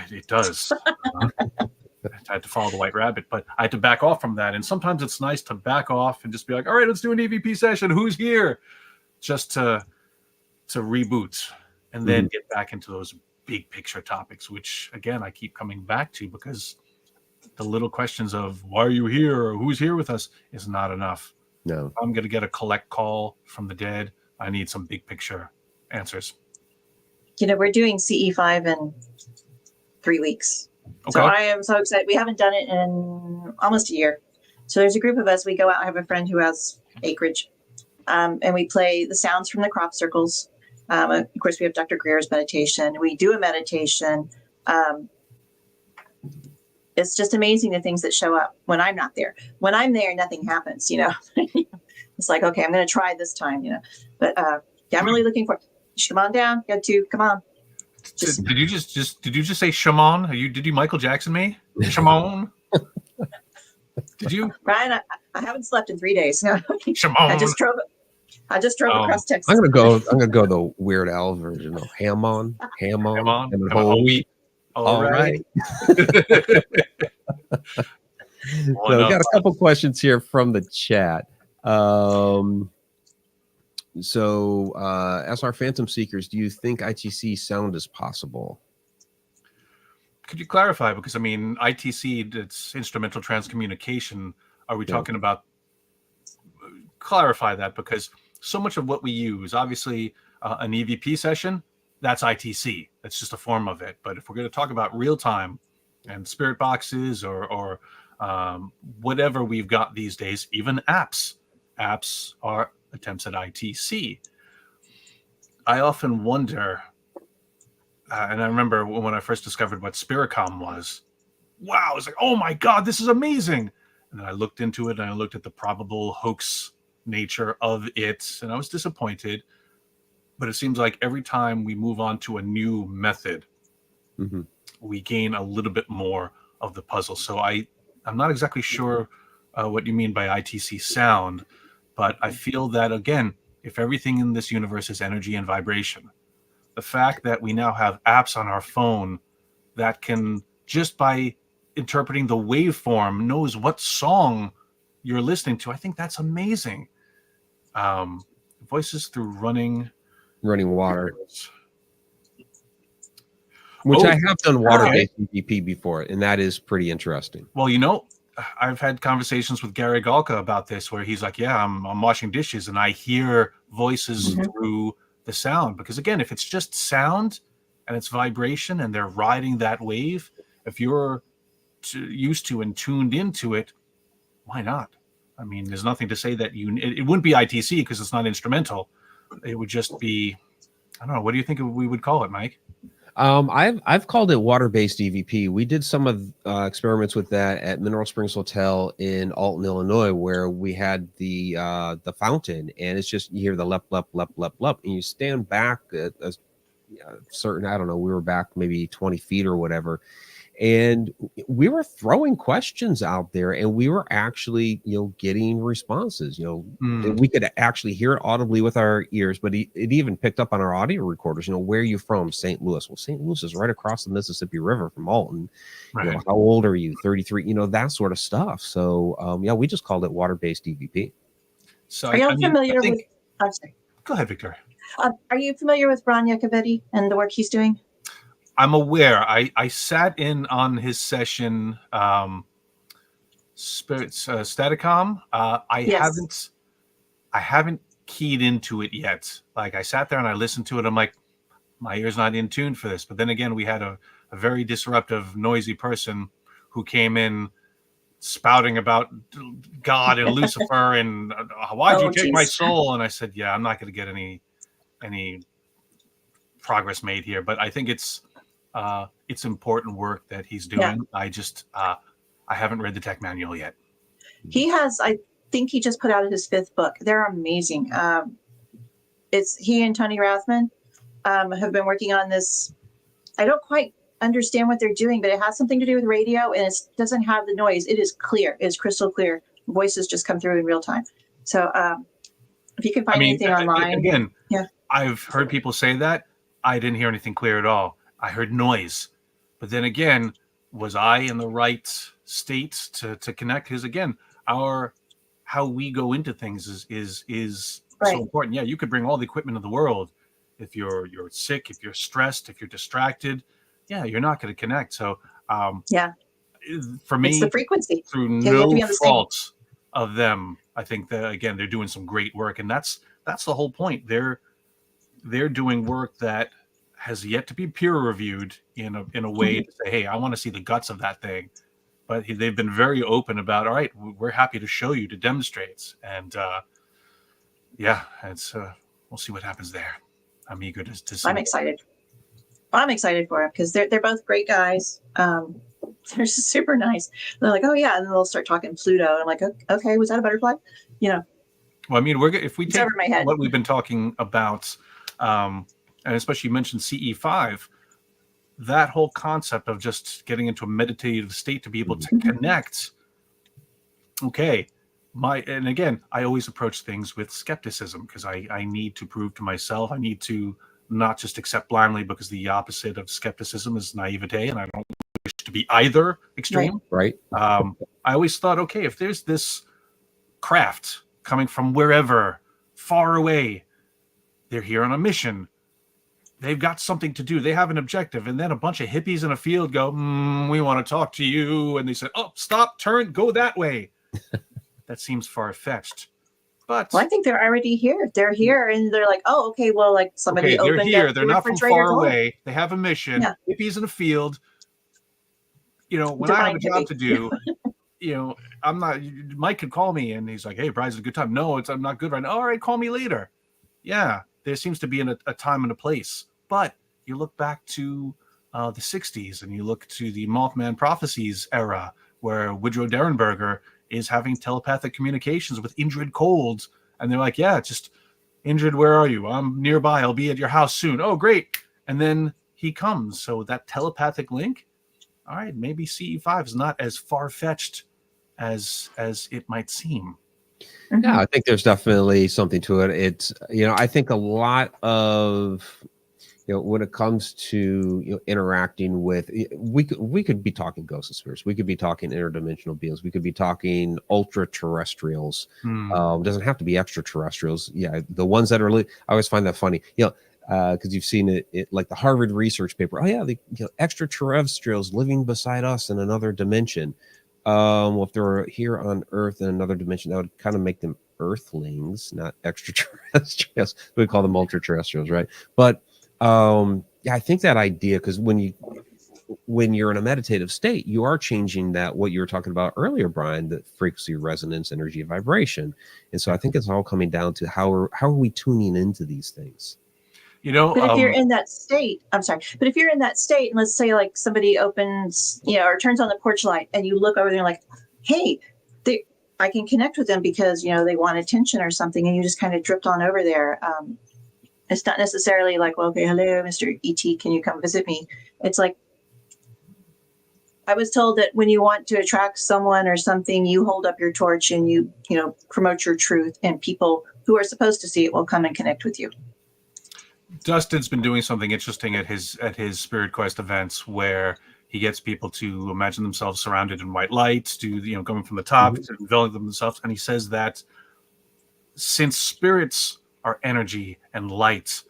B: It does. I had to follow the white rabbit, but I had to back off from that. And sometimes it's nice to back off and just be like, all right, let's do an EVP session. Who's here? Just to reboot and then get back into those big picture topics, which again, I keep coming back to, because the little questions of why are you here or who's here with us is not enough.
A: No.
B: If I'm going to get a collect call from the dead, I need some big picture answers.
C: We're doing CE5 in 3 weeks.
B: Okay.
C: So I am so excited. We haven't done it in almost a year. So there's a group of us. We go out. I have a friend who has acreage, and we play the sounds from the crop circles. Of course, we have Dr. Greer's meditation. We do a meditation. It's just amazing the things that show up when I'm not there. When I'm there, nothing happens, It's like, okay, I'm going to try this time, But yeah, I'm really looking for. Come on down. Got to come on.
B: Did you just say Shaman? Did you Michael Jackson me? Shaman? Did you?
C: Brian, I haven't slept in 3 days.
B: Shaman.
C: I just drove across Texas.
A: I'm gonna go the Weird Al version of ham on, and whole wheat. All right. So I've got a couple questions here from the chat. So as our Phantom Seekers, do you think ITC sound is possible?
B: Could you clarify? Because I mean, ITC, it's instrumental transcommunication. Are we talking about? Clarify that, because so much of what we use, obviously, an EVP session, that's ITC. That's just a form of it. But if we're going to talk about real time and spirit boxes or whatever we've got these days, even apps are attempts at ITC. I often wonder, and I remember when I first discovered what Spiritcom was, wow, I was like, oh my God, this is amazing. And then I looked into it and I looked at the probable hoax nature of it, and I was disappointed. But it seems like every time we move on to a new method, we gain a little bit more of the puzzle. So I'm not exactly sure what you mean by ITC sound, but I feel that, again, if everything in this universe is energy and vibration, the fact that we now have apps on our phone that can, just by interpreting the waveform, knows what song you're listening to, I think that's amazing. Voices through running
A: water. Which I have done water-based EVP before, and that is pretty interesting.
B: Well, I've had conversations with Gary Galka about this, where he's like, yeah, I'm washing dishes and I hear voices through the sound. Because again, if it's just sound and it's vibration and they're riding that wave, if you're used to and tuned into it, why not? I mean, there's nothing to say that it wouldn't be ITC because it's not instrumental. It would just be, I don't know. What do you think we would call it, Mike?
A: I've called it water-based EVP. We did some of experiments with that at Mineral Springs Hotel in Alton, Illinois, where we had the fountain, and it's just, you hear the lep, lep, lep, lep, lep, and you stand back a certain, I don't know, we were back maybe 20 feet or whatever, and we were throwing questions out there, and we were actually, getting responses. We could actually hear it audibly with our ears, but it even picked up on our audio recorders. Where are you from? St. Louis. Well, St. Louis is right across the Mississippi River from Alton.
B: Right.
A: How old are you? 33. that sort of stuff. So we just called it water-based EVP.
B: So
C: are you familiar with? I'm sorry.
B: Go ahead, Victoria.
C: Are you familiar with Ron Yacovetti and the work he's doing?
B: I'm aware. I sat in on his session, Spirits Staticom. I haven't keyed into it yet. Like, I sat there and I listened to it. I'm like, my ear's not in tune for this. But then again, we had a very disruptive, noisy person who came in spouting about God and Lucifer and why'd you take my soul? And I said, yeah, I'm not going to get any progress made here. But I think it's important work that he's doing. Yeah. I haven't read the tech manual yet.
C: He has, I think he just put out his 5th book. They're amazing. It's he and Tony Rathman have been working on this. I don't quite understand what they're doing, but it has something to do with radio, and it doesn't have the noise. It is clear. It's crystal clear. Voices just come through in real time. So if you can find anything online.
B: Again, yeah. I've heard people say that. I didn't hear anything clear at all. I heard noise. But then again, was I in the right state to connect? Because again, how we go into things is right. So important. Yeah, you could bring all the equipment in the world. If you're sick, if you're stressed, if you're distracted, yeah, you're not going to connect. So
C: yeah,
B: for me,
C: it's the frequency.
B: Through no fault of them, I think that again they're doing some great work, and that's the whole point. They're doing work that has yet to be peer reviewed in a way to say, hey, I want to see the guts of that thing. But they've been very open about, all right, we're happy to show you, to demonstrate, and yeah, it's we'll see what happens there. I'm eager to see.
C: I'm excited. I'm excited for it because they're both great guys. They're super nice. They're like, oh yeah, and then they'll start talking Pluto. I'm like, okay, was that a butterfly? You know.
B: Well, I mean, if we take what we've been talking about, and especially you mentioned CE5, that whole concept of just getting into a meditative state to be able to connect. Okay, and again, I always approach things with skepticism because I need to prove to myself. I need to not just accept blindly, because the opposite of skepticism is naivete, and I don't wish to be either extreme.
A: Right.
B: I always thought, okay, if there's this craft coming from wherever, far away, they're here on a mission. They've got something to do. They have an objective. And then a bunch of hippies in a field go, we want to talk to you. And they said, oh, stop, turn, go that way. That seems far-fetched. But
C: I think they're already here. They're here, and they're like, oh, okay, well, like somebody opened
B: they're here.
C: Up
B: they're not from far away. They have a mission. Yeah. Hippies in a field. You know, when I have a job to do, you know, I'm not. Mike could call me, and he's like, "Hey, Brian's a good time." No, I'm not good right now. All right, call me later. Yeah, there seems to be a time and a place. But you look back to the '60s, and you look to the Mothman Prophecies era, where Woodrow Derenberger is having telepathic communications with Indrid Cold, and they're like, "Yeah, just Indrid, where are you? I'm nearby. I'll be at your house soon." Oh, great! And then he comes. So that telepathic link. All right, maybe CE5 is not as far-fetched as it might seem.
A: Yeah, I think there's definitely something to it. It's, you know, I think a lot of, you know, when it comes to, you know, interacting with, we could be talking ghosts and spirits. We could be talking interdimensional beings. We could be talking ultra terrestrials. Doesn't have to be extraterrestrials. Yeah, the ones that are, I always find that funny. You know, because you've seen it like the Harvard research paper. Oh yeah, the extraterrestrials living beside us in another dimension. Well, if they're here on Earth in another dimension, that would kind of make them Earthlings, not extraterrestrials. We call them ultra-terrestrials, right? But yeah, I think that idea, because when you're in a meditative state, you are changing that, what you were talking about earlier, Brian, the frequency, resonance, energy, vibration. And so I think it's all coming down to how are we tuning into these things.
B: You know,
C: but if you're in that state, I'm sorry, but if you're in that state, and let's say like somebody opens, you know, or turns on the porch light, and you look over there like, hey, I can connect with them because, you know, they want attention or something, and you just kind of drift on over there. It's not necessarily like, well, okay, hello, Mr. E.T., can you come visit me? It's like, I was told that when you want to attract someone or something, you hold up your torch and you know, promote your truth, and people who are supposed to see it will come and connect with you.
B: Dustin's been doing something interesting at his Spirit Quest events, where he gets people to imagine themselves surrounded in white light, going from the top to enveloping themselves. And he says that since spirits are energy and light,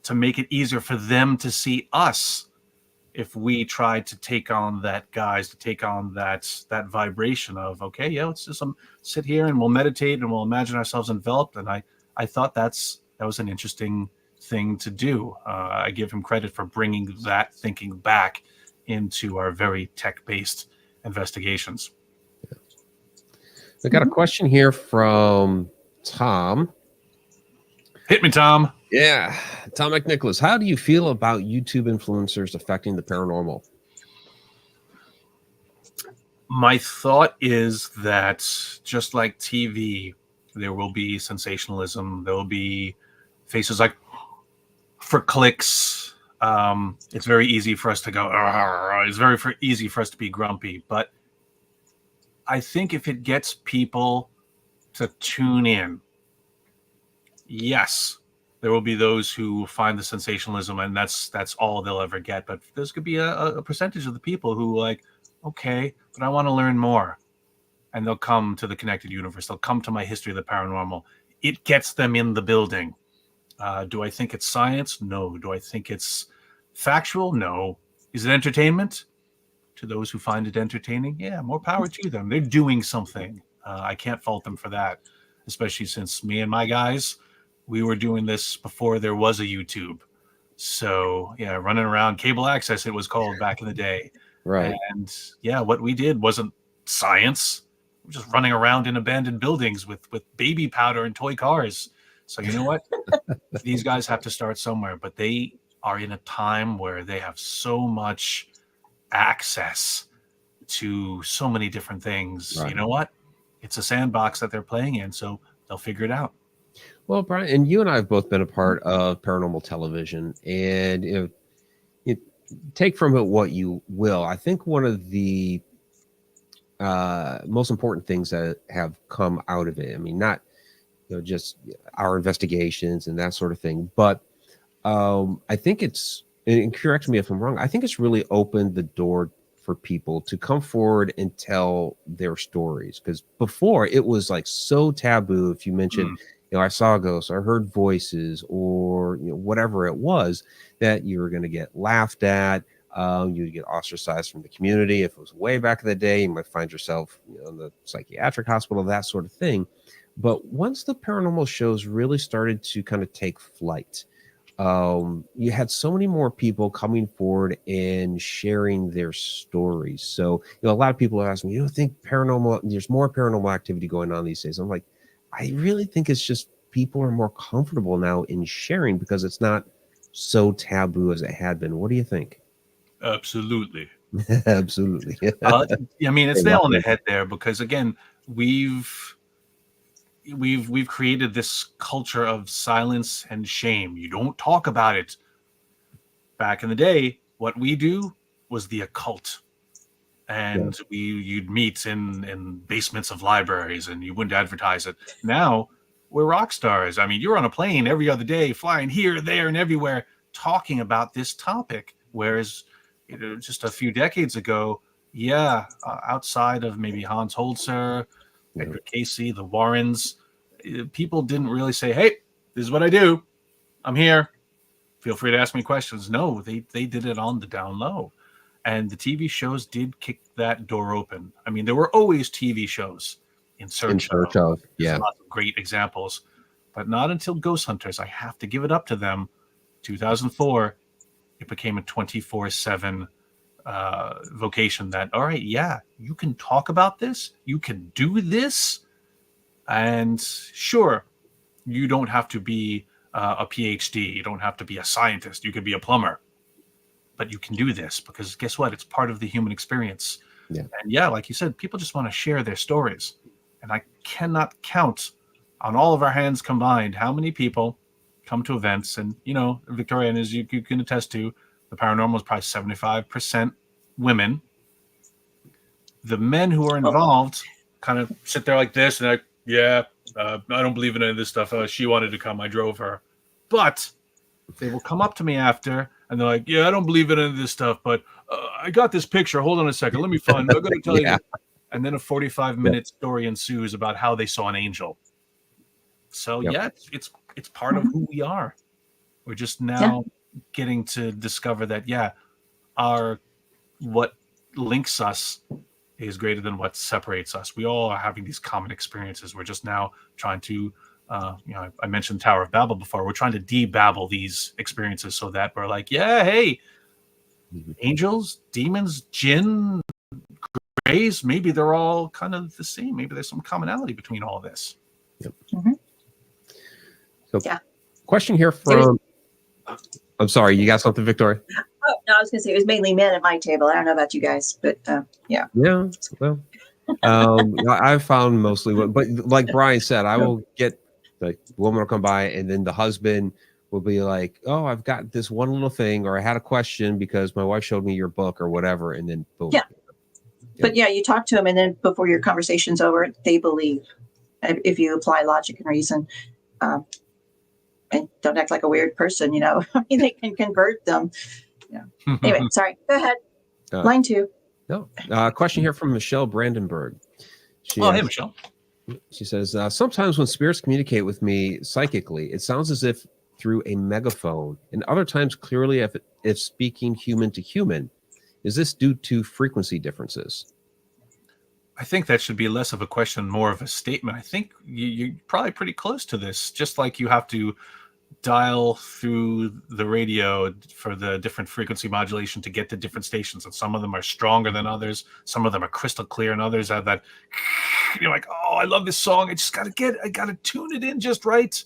B: to make it easier for them to see us, if we try to take on that guise, to take on that vibration of, okay, yeah, let's just sit here and we'll meditate and we'll imagine ourselves enveloped. And I thought that was an interesting thing to do. I give him credit for bringing that thinking back into our very tech-based investigations.
A: I got a question here from Tom.
B: Hit me, Tom.
A: Yeah, Tom McNicholas. How do you feel about YouTube influencers affecting the paranormal?
B: My thought is that just like TV, there will be sensationalism. There will be faces like for clicks. It's very easy for us to go. It's very easy for us to be grumpy. But I think if it gets people to tune in, yes, there will be those who find the sensationalism, and that's all they'll ever get. But there's could be a percentage of the people who like, okay, but I want to learn more, and they'll come to the Connected Universe. They'll come to my History of the Paranormal. It gets them in the building. Do I think it's science? No. Do I think it's factual? No. Is it entertainment? To those who find it entertaining, yeah, more power to them. They're doing something. I can't fault them for that, especially since me and my guys, we were doing this before there was a YouTube. So yeah, running around cable access, it was called back in the day.
A: Right.
B: And yeah, what we did wasn't science. We're just running around in abandoned buildings with baby powder and toy cars. So you know what? These guys have to start somewhere, but they are in a time where they have so much access to so many different things.
A: Right.
B: You know what? It's a sandbox that they're playing in, so they'll figure it out.
A: Well, Brian, and you and I have both been a part of paranormal television, and you take from it what you will. I think one of the most important things that have come out of it, I mean, not just our investigations and that sort of thing, but I think it's, and correct me if I'm wrong, I think it's really opened the door for people to come forward and tell their stories. Because before it was like so taboo. If you mentioned, I saw ghosts, I heard voices, or whatever it was, that you were going to get laughed at. You'd get ostracized from the community. If it was way back in the day, you might find yourself in the psychiatric hospital, that sort of thing. But once the paranormal shows really started to kind of take flight, you had so many more people coming forward and sharing their stories. So, a lot of people ask me, you don't think there's more paranormal activity going on these days? I'm like, I really think it's just people are more comfortable now in sharing because it's not so taboo as it had been. What do you think?
B: Absolutely.
A: Absolutely.
B: I mean, it's nail on the head there, because again, we've created this culture of silence and shame. You don't talk about it. Back in the day, what we do was the occult, and you'd meet in basements of libraries, and you wouldn't advertise it. Now we're rock stars. I mean, you're on a plane every other day, flying here, there, and everywhere, talking about this topic. Whereas just a few decades ago, outside of maybe Hans Holzer, Edgar Casey, the Warrens, people didn't really say, hey, this is what I do. I'm here. Feel free to ask me questions. No, they did it on the down low. And the TV shows did kick that door open. I mean, there were always TV shows in search of. Lots of great examples. But not until Ghost Hunters, I have to give it up to them, 2004, it became a 24/7 vocation that, all right, you can talk about this. You can do this. And sure, you don't have to be a PhD. You don't have to be a scientist. You could be a plumber. But you can do this because guess what? It's part of the human experience.
A: Yeah.
B: And like you said, people just want to share their stories. And I cannot count on all of our hands combined how many people come to events. And, Victoria, and as you can attest to, the paranormal is probably 75% women. The men who are involved kind of sit there like this and I don't believe in any of this stuff. She wanted to come. I drove her. But they will come up to me after and they're like, I don't believe in any of this stuff, but I got this picture. Hold on a second. Let me find it. I'm going to tell you. And then a 45-minute story ensues about how they saw an angel. So, it's part of who we are. We're just now getting to discover that, what links us is greater than what separates us. We all are having these common experiences. We're just now trying to I mentioned Tower of Babel before. We're trying to de-babble these experiences so that we're like, yeah, hey, angels, demons, jinn, grays, maybe they're all kind of the same. Maybe there's some commonality between all of this.
A: Yep.
C: Mm-hmm.
A: So,
C: yeah.
A: Question here from. I'm sorry, you got something, Victoria?
C: Oh no, I was going to say it was mainly men at my table. I don't know about you guys, but yeah.
A: Yeah. Well, I've found mostly, but like Brian said, I will get the woman will come by, and then the husband will be like, "Oh, I've got this one little thing, or I had a question because my wife showed me your book, or whatever," and then boom.
C: Yeah. But yeah, you talk to them, and then before your conversation's over, they believe if you apply logic and reason. And don't act like a weird person, I mean, they can convert them. Yeah. Anyway, sorry. Go ahead. Line 2.
A: No. Question here from Michelle Brandenburg.
B: Hey, Michelle.
A: She says, sometimes when spirits communicate with me psychically, it sounds as if through a megaphone, and other times clearly if speaking human to human. Is this due to frequency differences?
B: I think that should be less of a question, more of a statement. I think you're probably pretty close to this, just like you have to dial through the radio for the different frequency modulation to get to different stations. And some of them are stronger than others. Some of them are crystal clear, and others have that, you're like, oh, I love this song. I got to tune it in just right.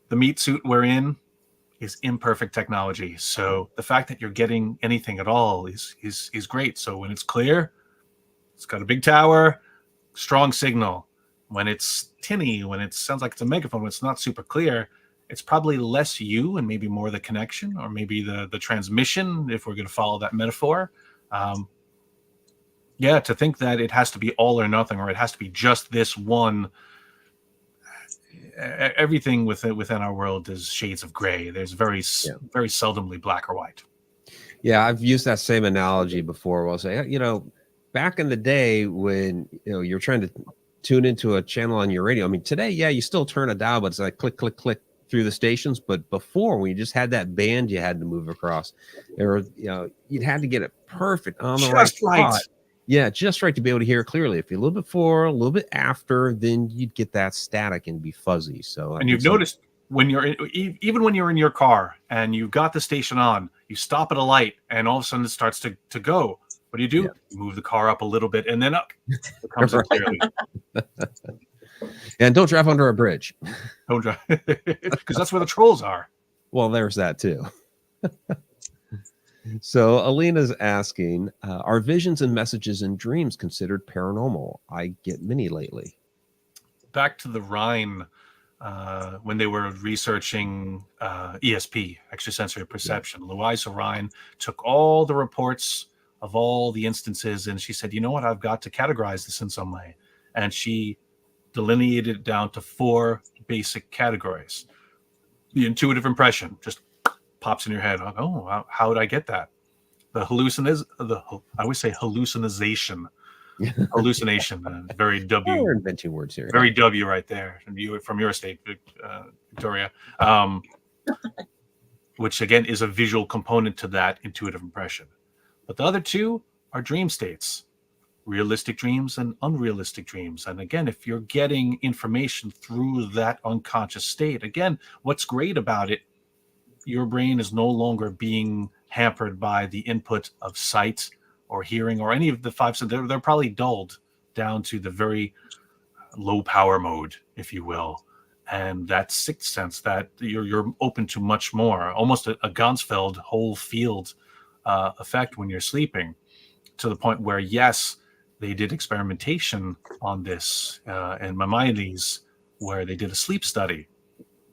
B: The meat suit we're in is imperfect technology. So the fact that you're getting anything at all is great. So when it's clear, it's got a big tower, strong signal. When it's tinny, when it sounds like it's a megaphone, when it's not super clear, it's probably less you and maybe more the connection, or maybe the transmission, if we're going to follow that metaphor. To think that it has to be all or nothing, or it has to be just this one. Everything within our world is shades of gray. There's very seldomly black or white.
A: Yeah, I've used that same analogy before. We'll say, back in the day when you're trying to tune into a channel on your radio. I mean, today, you still turn a dial, but it's like click, click, click through the stations. But before, when you just had that band you had to move across, you'd had to get it perfect on the right spot. Yeah, just right to be able to hear it clearly. If you're a little bit before, a little bit after, then you'd get that static and be fuzzy. So,
B: and you've noticed when even when you're in your car and you've got the station on, you stop at a light, and all of a sudden it starts to go. What do? You move the car up a little bit, and then up. It comes up clearly.
A: And don't drive under a bridge.
B: Don't drive, because that's where the trolls are.
A: Well, there's that too. So Alina's asking, are visions and messages in dreams considered paranormal? I get many lately.
B: Back to the Rhine, when they were researching ESP, extrasensory perception, Louisa Rhine took all the reports of all the instances, and she said, you know what, I've got to categorize this in some way. And she delineated it down to 4 basic categories. The intuitive impression just pops in your head. Oh, how did I get that? The I always say hallucination. Hallucination. Very W.
A: We're inventing words here.
B: Very W right there. From your state, Victoria. Which again is a visual component to that intuitive impression. But the other 2 are dream states, realistic dreams and unrealistic dreams. And again, if you're getting information through that unconscious state, again, what's great about it, your brain is no longer being hampered by the input of sight or hearing or any of the 5 senses. They're probably dulled down to the very low power mode, if you will. And that 6th sense that you're open to much more, almost a Gansfeld whole field effect when you're sleeping, to the point where, yes, they did experimentation on this in Maimonides, where they did a sleep study,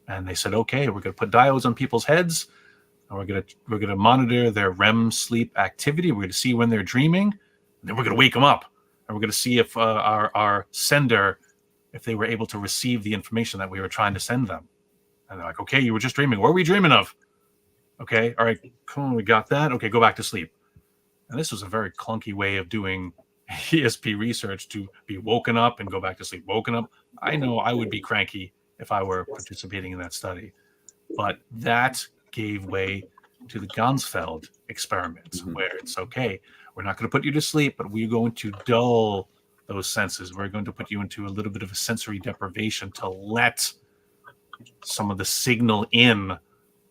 B: and they said, okay, we're going to put diodes on people's heads, and we're going to monitor their REM sleep activity. We're going to see when they're dreaming, and then we're going to wake them up, and we're going to see if our sender, if they were able to receive the information that we were trying to send them. And they're like, okay, you were just dreaming. What were we dreaming of? Okay, all right, come on, we got that. Okay, go back to sleep. And this was a very clunky way of doing ESP research, to be woken up and go back to sleep. Woken up. I know I would be cranky if I were participating in that study. But that gave way to the Gansfeld experiment, where it's okay, we're not going to put you to sleep, but we're going to dull those senses. We're going to put you into a little bit of a sensory deprivation to let some of the signal in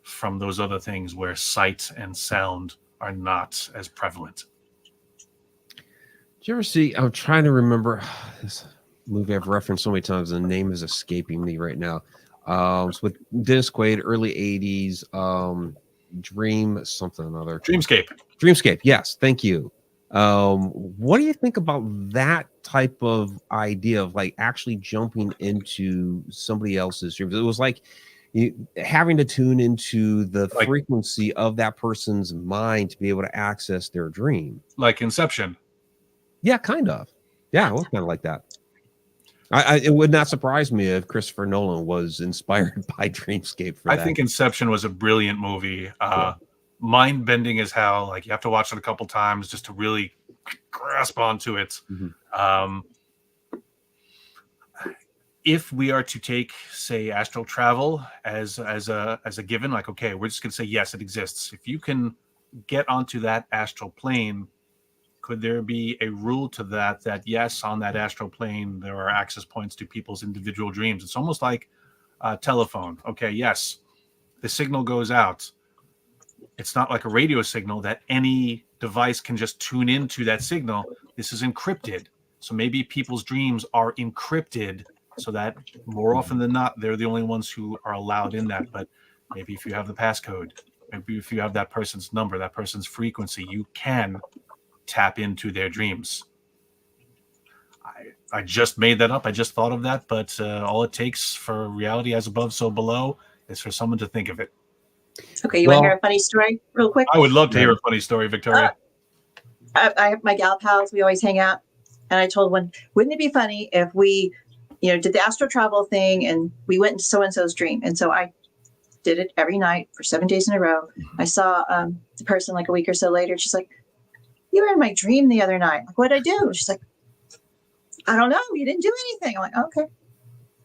B: from those other things where sight and sound are not as prevalent.
A: Did you ever see? I'm trying to remember this movie I've referenced so many times. The name is escaping me right now. It's with Dennis Quaid, early '80s. Dream something or another. Dreamscape. Yes, thank you. What do you think about that type of idea of like actually jumping into somebody else's dreams? It was like having to tune into the frequency of that person's mind to be able to access their dream,
B: like Inception.
A: Yeah, kind of. Yeah, it was kind of like that. It would not surprise me if Christopher Nolan was inspired by Dreamscape for that.
B: I think Inception was a brilliant movie. Mind bending as hell. Like you have to watch it a couple times just to really grasp onto it.
A: Mm-hmm.
B: If we are to take, say, astral travel as a given, like, okay, we're just going to say, yes, it exists. If you can get onto that astral plane, could there be a rule to that yes, on that astral plane, there are access points to people's individual dreams? It's almost like a telephone. Okay, yes, the signal goes out. It's not like a radio signal that any device can just tune into that signal. This is encrypted. So maybe people's dreams are encrypted so that more often than not, they're the only ones who are allowed in that. But maybe if you have the passcode, maybe if you have that person's number, that person's frequency, you can tap into their dreams. I just made that up. I just thought of that. But all it takes for reality as above, so below is for someone to think of it.
C: Okay, you want to hear a funny story real quick?
B: I would love to hear a funny story, Victoria.
C: I have my gal pals. We always hang out. And I told one, wouldn't it be funny if we, did the astral travel thing and we went into so-and-so's dream? And so I did it every night for 7 days in a row. I saw the person like a week or so later. She's like, you were in my dream the other night. Like, what did I do? She's like, I don't know. You didn't do anything. I'm like, okay.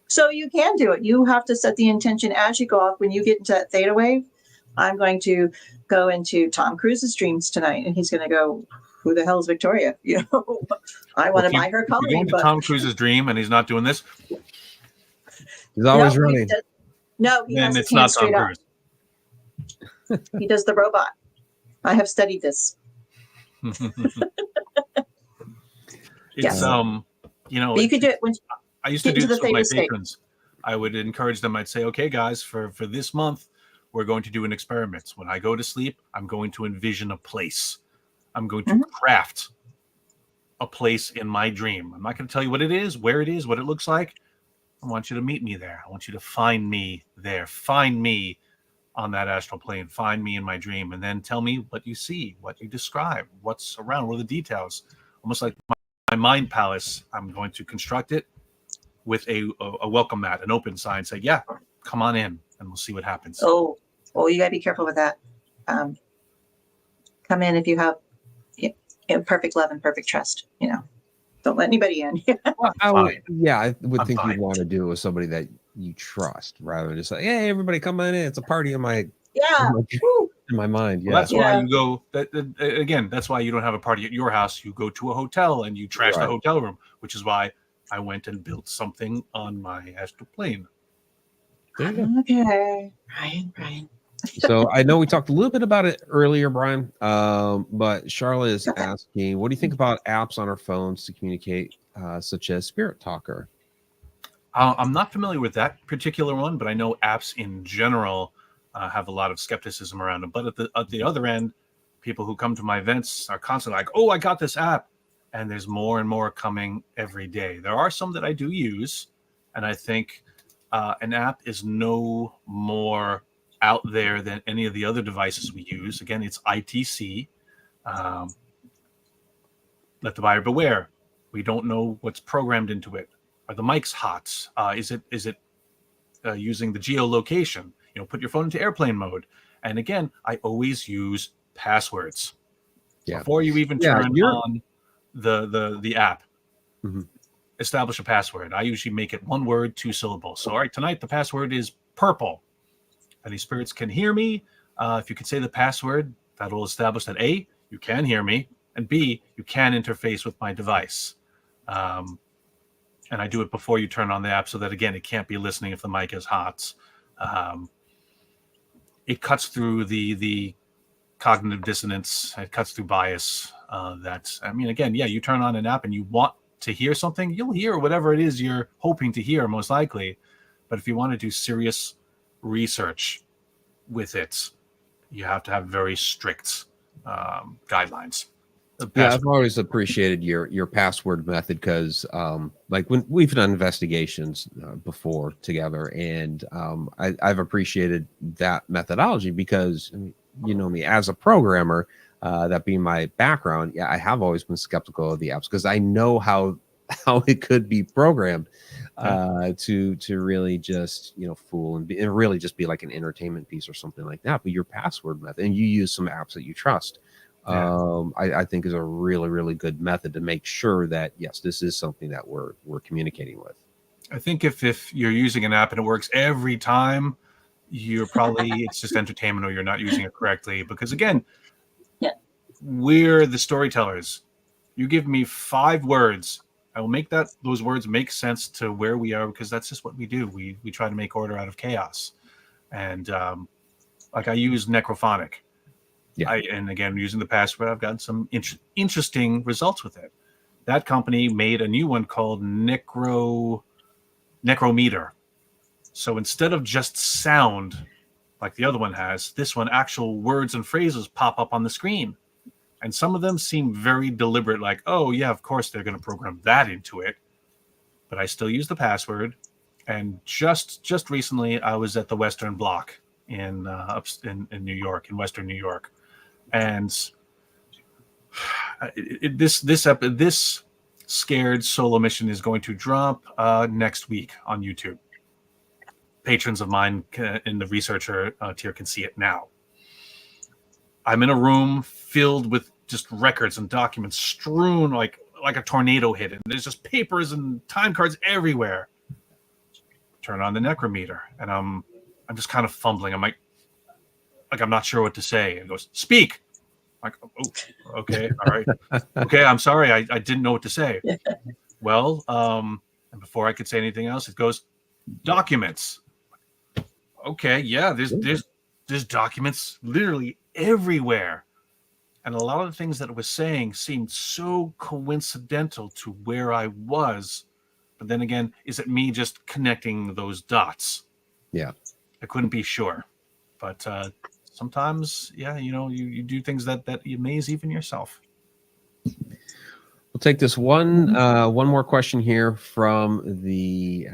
C: So you can do it. You have to set the intention as you go off. When you get into that theta wave, I'm going to go into Tom Cruise's dreams tonight. And he's going to go, who the hell is Victoria? I want to buy her coloring.
B: Going to Tom Cruise's dream and he's not doing this.
A: He's always running.
C: He has his hand straight up. He does the robot. I have studied this.
B: It's
C: but you could do it when
B: I used to do this with my patrons. I would encourage them. I'd say, okay, guys, for this month, we're going to do an experiment. When I go to sleep, I'm going to envision a place. I'm going to craft a place in my dream. I'm not going to tell you what it is, where it is, what it looks like. I want you to meet me there. I want you to find me there. Find me on that astral plane. Find me in my dream. And then tell me what you see, what you describe, what's around, what are the details. Almost like my mind palace. I'm going to construct it with a welcome mat, an open sign. Say, yeah, come on in, and we'll see what happens.
C: Oh, you got to be careful with that. Come in if you have perfect love and perfect trust. Don't let anybody in.
A: I would think you'd want to do it with somebody that you trust rather than just like, hey, everybody come on in. It's a party in my in my mind. Yeah,
B: well, that's why you go. Again, that's why you don't have a party at your house. You go to a hotel and you trash the hotel room, which is why I went and built something on my astral plane.
C: Okay, Brian.
A: So I know we talked a little bit about it earlier, Brian, but Charlotte is asking, what do you think about apps on our phones to communicate, such as Spirit Talker?
B: I'm not familiar with that particular one, but I know apps in general have a lot of skepticism around them. But at the other end, people who come to my events are constantly like, oh, I got this app. And there's more and more coming every day. There are some that I do use, and I think an app is no more out there than any of the other devices we use. Again, it's ITC. Let the buyer beware. We don't know what's programmed into it. Are the mics hot? Is it using the geolocation? Put your phone into airplane mode. And again, I always use passwords before you even turn on the app. Establish a password. I usually make it 1 word, 2 syllables. So all right, tonight the password is purple. Any spirits can hear me. If you can say the password, that'll establish that A, you can hear me, and B, you can interface with my device. And I do it before you turn on the app so that, again, it can't be listening if the mic is hot. It cuts through the cognitive dissonance. It cuts through bias. Again, yeah, you turn on an app and you want to hear something, you'll hear whatever it is you're hoping to hear, most likely. But if you want to do serious research with it, you have to have very strict guidelines.
A: Yeah, I've always appreciated your password method because, like when we've done investigations before together, and I've appreciated that methodology because you know me as a programmer, that being my background. Yeah, I have always been skeptical of the apps because I know how it could be programmed to really just fool and really just be like an entertainment piece or something like that. But your password method, and you use some apps that you trust. I think is a really, really good method to make sure that yes, this is something that we're communicating with.
B: I think if you're using an app and it works every time, you're probably it's just entertainment or you're not using it correctly. Because again, we're the storytellers. You give me 5 words, I will make those words make sense to where we are because that's just what we do. We try to make order out of chaos, and like I use necrophonic.
A: Yeah.
B: And again, using the password, I've gotten some interesting results with it. That company made a new one called Necrometer. So instead of just sound like the other one has, this one actual words and phrases pop up on the screen. And some of them seem very deliberate, like, oh, yeah, of course they're going to program that into it. But I still use the password. And just recently, I was at the Western Block in New York, in Western New York. And this scared solo mission is going to drop next week on YouTube. Patrons of mine in the researcher tier can see it now. I'm in a room filled with just records and documents strewn like a tornado hit it. There's just papers and time cards everywhere. Turn on the necrometer, and I'm just kind of fumbling. I'm like I'm not sure what to say. And it goes, speak. I'm like, oh, okay, all right. Okay, I'm sorry. I didn't know what to say. Well, and before I could say anything else, it goes, documents. Okay, yeah, there's documents literally everywhere. And a lot of the things that it was saying seemed so coincidental to where I was. But then again, is it me just connecting those dots?
A: Yeah.
B: I couldn't be sure. But sometimes, yeah, you do things that you amaze even yourself.
A: We'll take this one more question here from the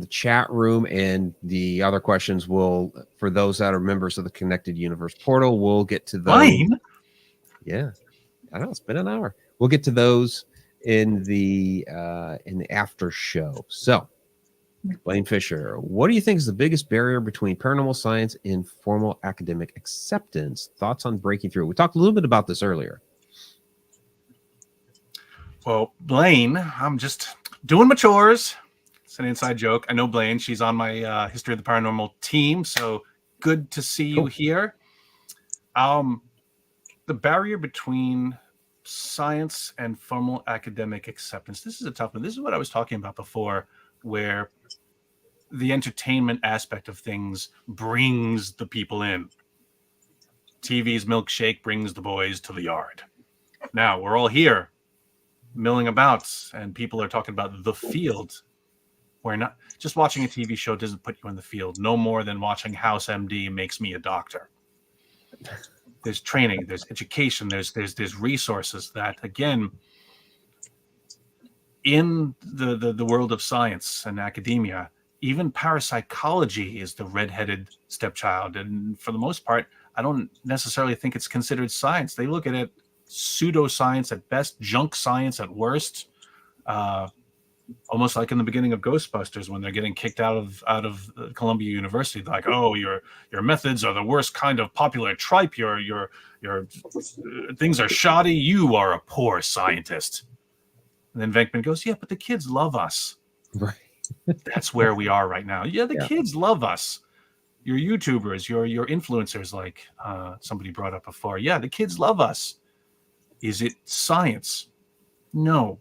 A: chat room, and the other questions will, for those that are members of the Connected Universe portal, we'll get to those.
B: Fine.
A: Yeah, I know it's been an hour. We'll get to those in the after show. So, Blaine Fisher, what do you think is the biggest barrier between paranormal science and formal academic acceptance? Thoughts on breaking through? We talked a little bit about this earlier.
B: Well, Blaine, I'm just doing my chores. It's an inside joke. I know Blaine. She's on my History of the Paranormal team, so good to see you here. The barrier between science and formal academic acceptance. This is a tough one. This is what I was talking about before, where the entertainment aspect of things brings the people in. TV's milkshake brings the boys to the yard. Now we're all here milling about, and people are talking about the field. Where not just watching a TV show doesn't put you in the field, no more than watching House MD makes me a doctor. There's training, there's education, there's resources that, again, in the world of science and academia, even parapsychology is the redheaded stepchild. And for the most part, I don't necessarily think it's considered science. They look at it pseudoscience at best, junk science at worst. Almost like in the beginning of Ghostbusters when they're getting kicked out of Columbia University. They're like, oh, your methods are the worst kind of popular tripe. Your things are shoddy. You are a poor scientist. And then Venkman goes, yeah, but the kids love us.
A: Right.
B: That's where we are right now. Yeah, the kids love us. Your YouTubers, your influencers, like somebody brought up before. Yeah, the kids love us. Is it science? No.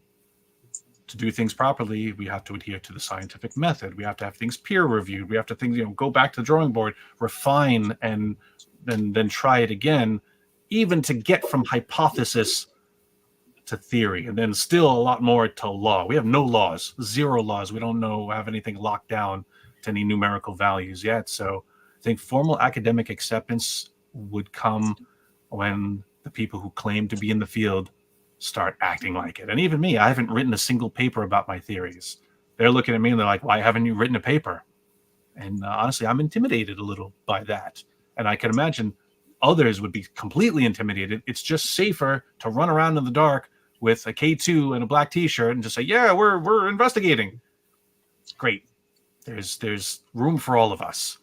B: to do things properly, we have to adhere to the scientific method. We have to have things peer reviewed. We have to go back to the drawing board, refine, and then try it again, even to get from hypothesis to theory, and then still a lot more to law. We have no laws, zero laws. We don't have anything locked down to any numerical values yet. So I think formal academic acceptance would come when the people who claim to be in the field start acting like it. And even me, I haven't written a single paper about my theories. They're looking at me and they're like, why haven't you written a paper? And honestly, I'm intimidated a little by that. And I can imagine others would be completely intimidated. It's just safer to run around in the dark with a K2 and a black t-shirt and just say, yeah, we're investigating. Great. There's room for all of us.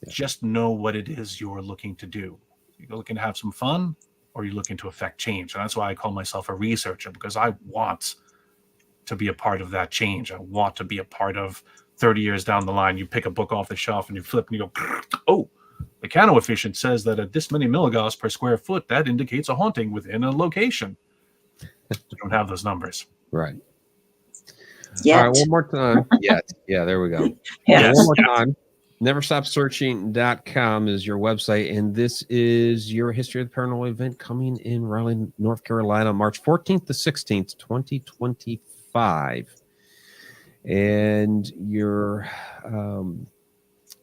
B: Yeah. Just know what it is you're looking to do. You're looking to have some fun, or you're looking to affect change. And that's why I call myself a researcher, because I want to be a part of that change. I want to be a part of 30 years down the line. You pick a book off the shelf and you flip and you go, oh, the Cano efficient says that at this many milligauss per square foot, that indicates a haunting within a location. We don't have those numbers.
A: Right.
C: Yet.
A: All right, one more time. Yet. Yeah, there we go.
C: Yes.
A: One more time. Neverstopsearching.com is your website, and this is your History of the Paranormal event coming in Raleigh, North Carolina, March 14th to 16th, 2025. And your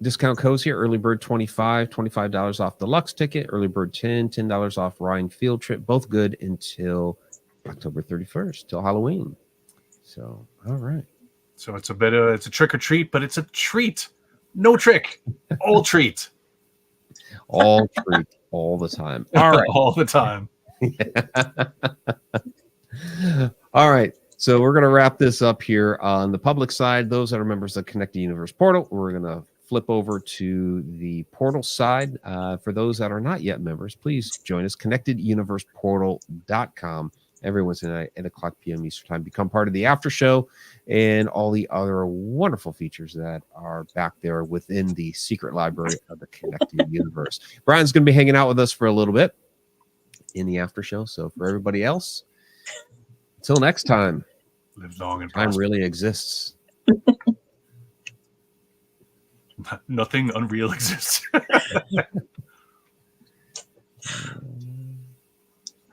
A: discount codes here: early bird $25 off deluxe ticket, early bird $10 off Rhine field trip, both good until October 31st, till Halloween. So, all right.
B: So it's a trick or treat, but it's a treat. No trick, all treat.
A: All treat, all the time. All right.
B: All the time.
A: All right. So we're going to wrap this up here on the public side. Those that are members of the Connected Universe portal, we're going to flip over to the portal side. For those that are not yet members, please join us, connecteduniverseportal.com. Every Wednesday night at 8:00 p.m. Eastern Time. Become part of the after show and all the other wonderful features that are back there within the secret library of the Connected Universe. Brian's going to be hanging out with us for a little bit in the after show. So for everybody else, until next time,
B: live long and
A: time
B: prosper.
A: really exists.
B: Nothing unreal exists.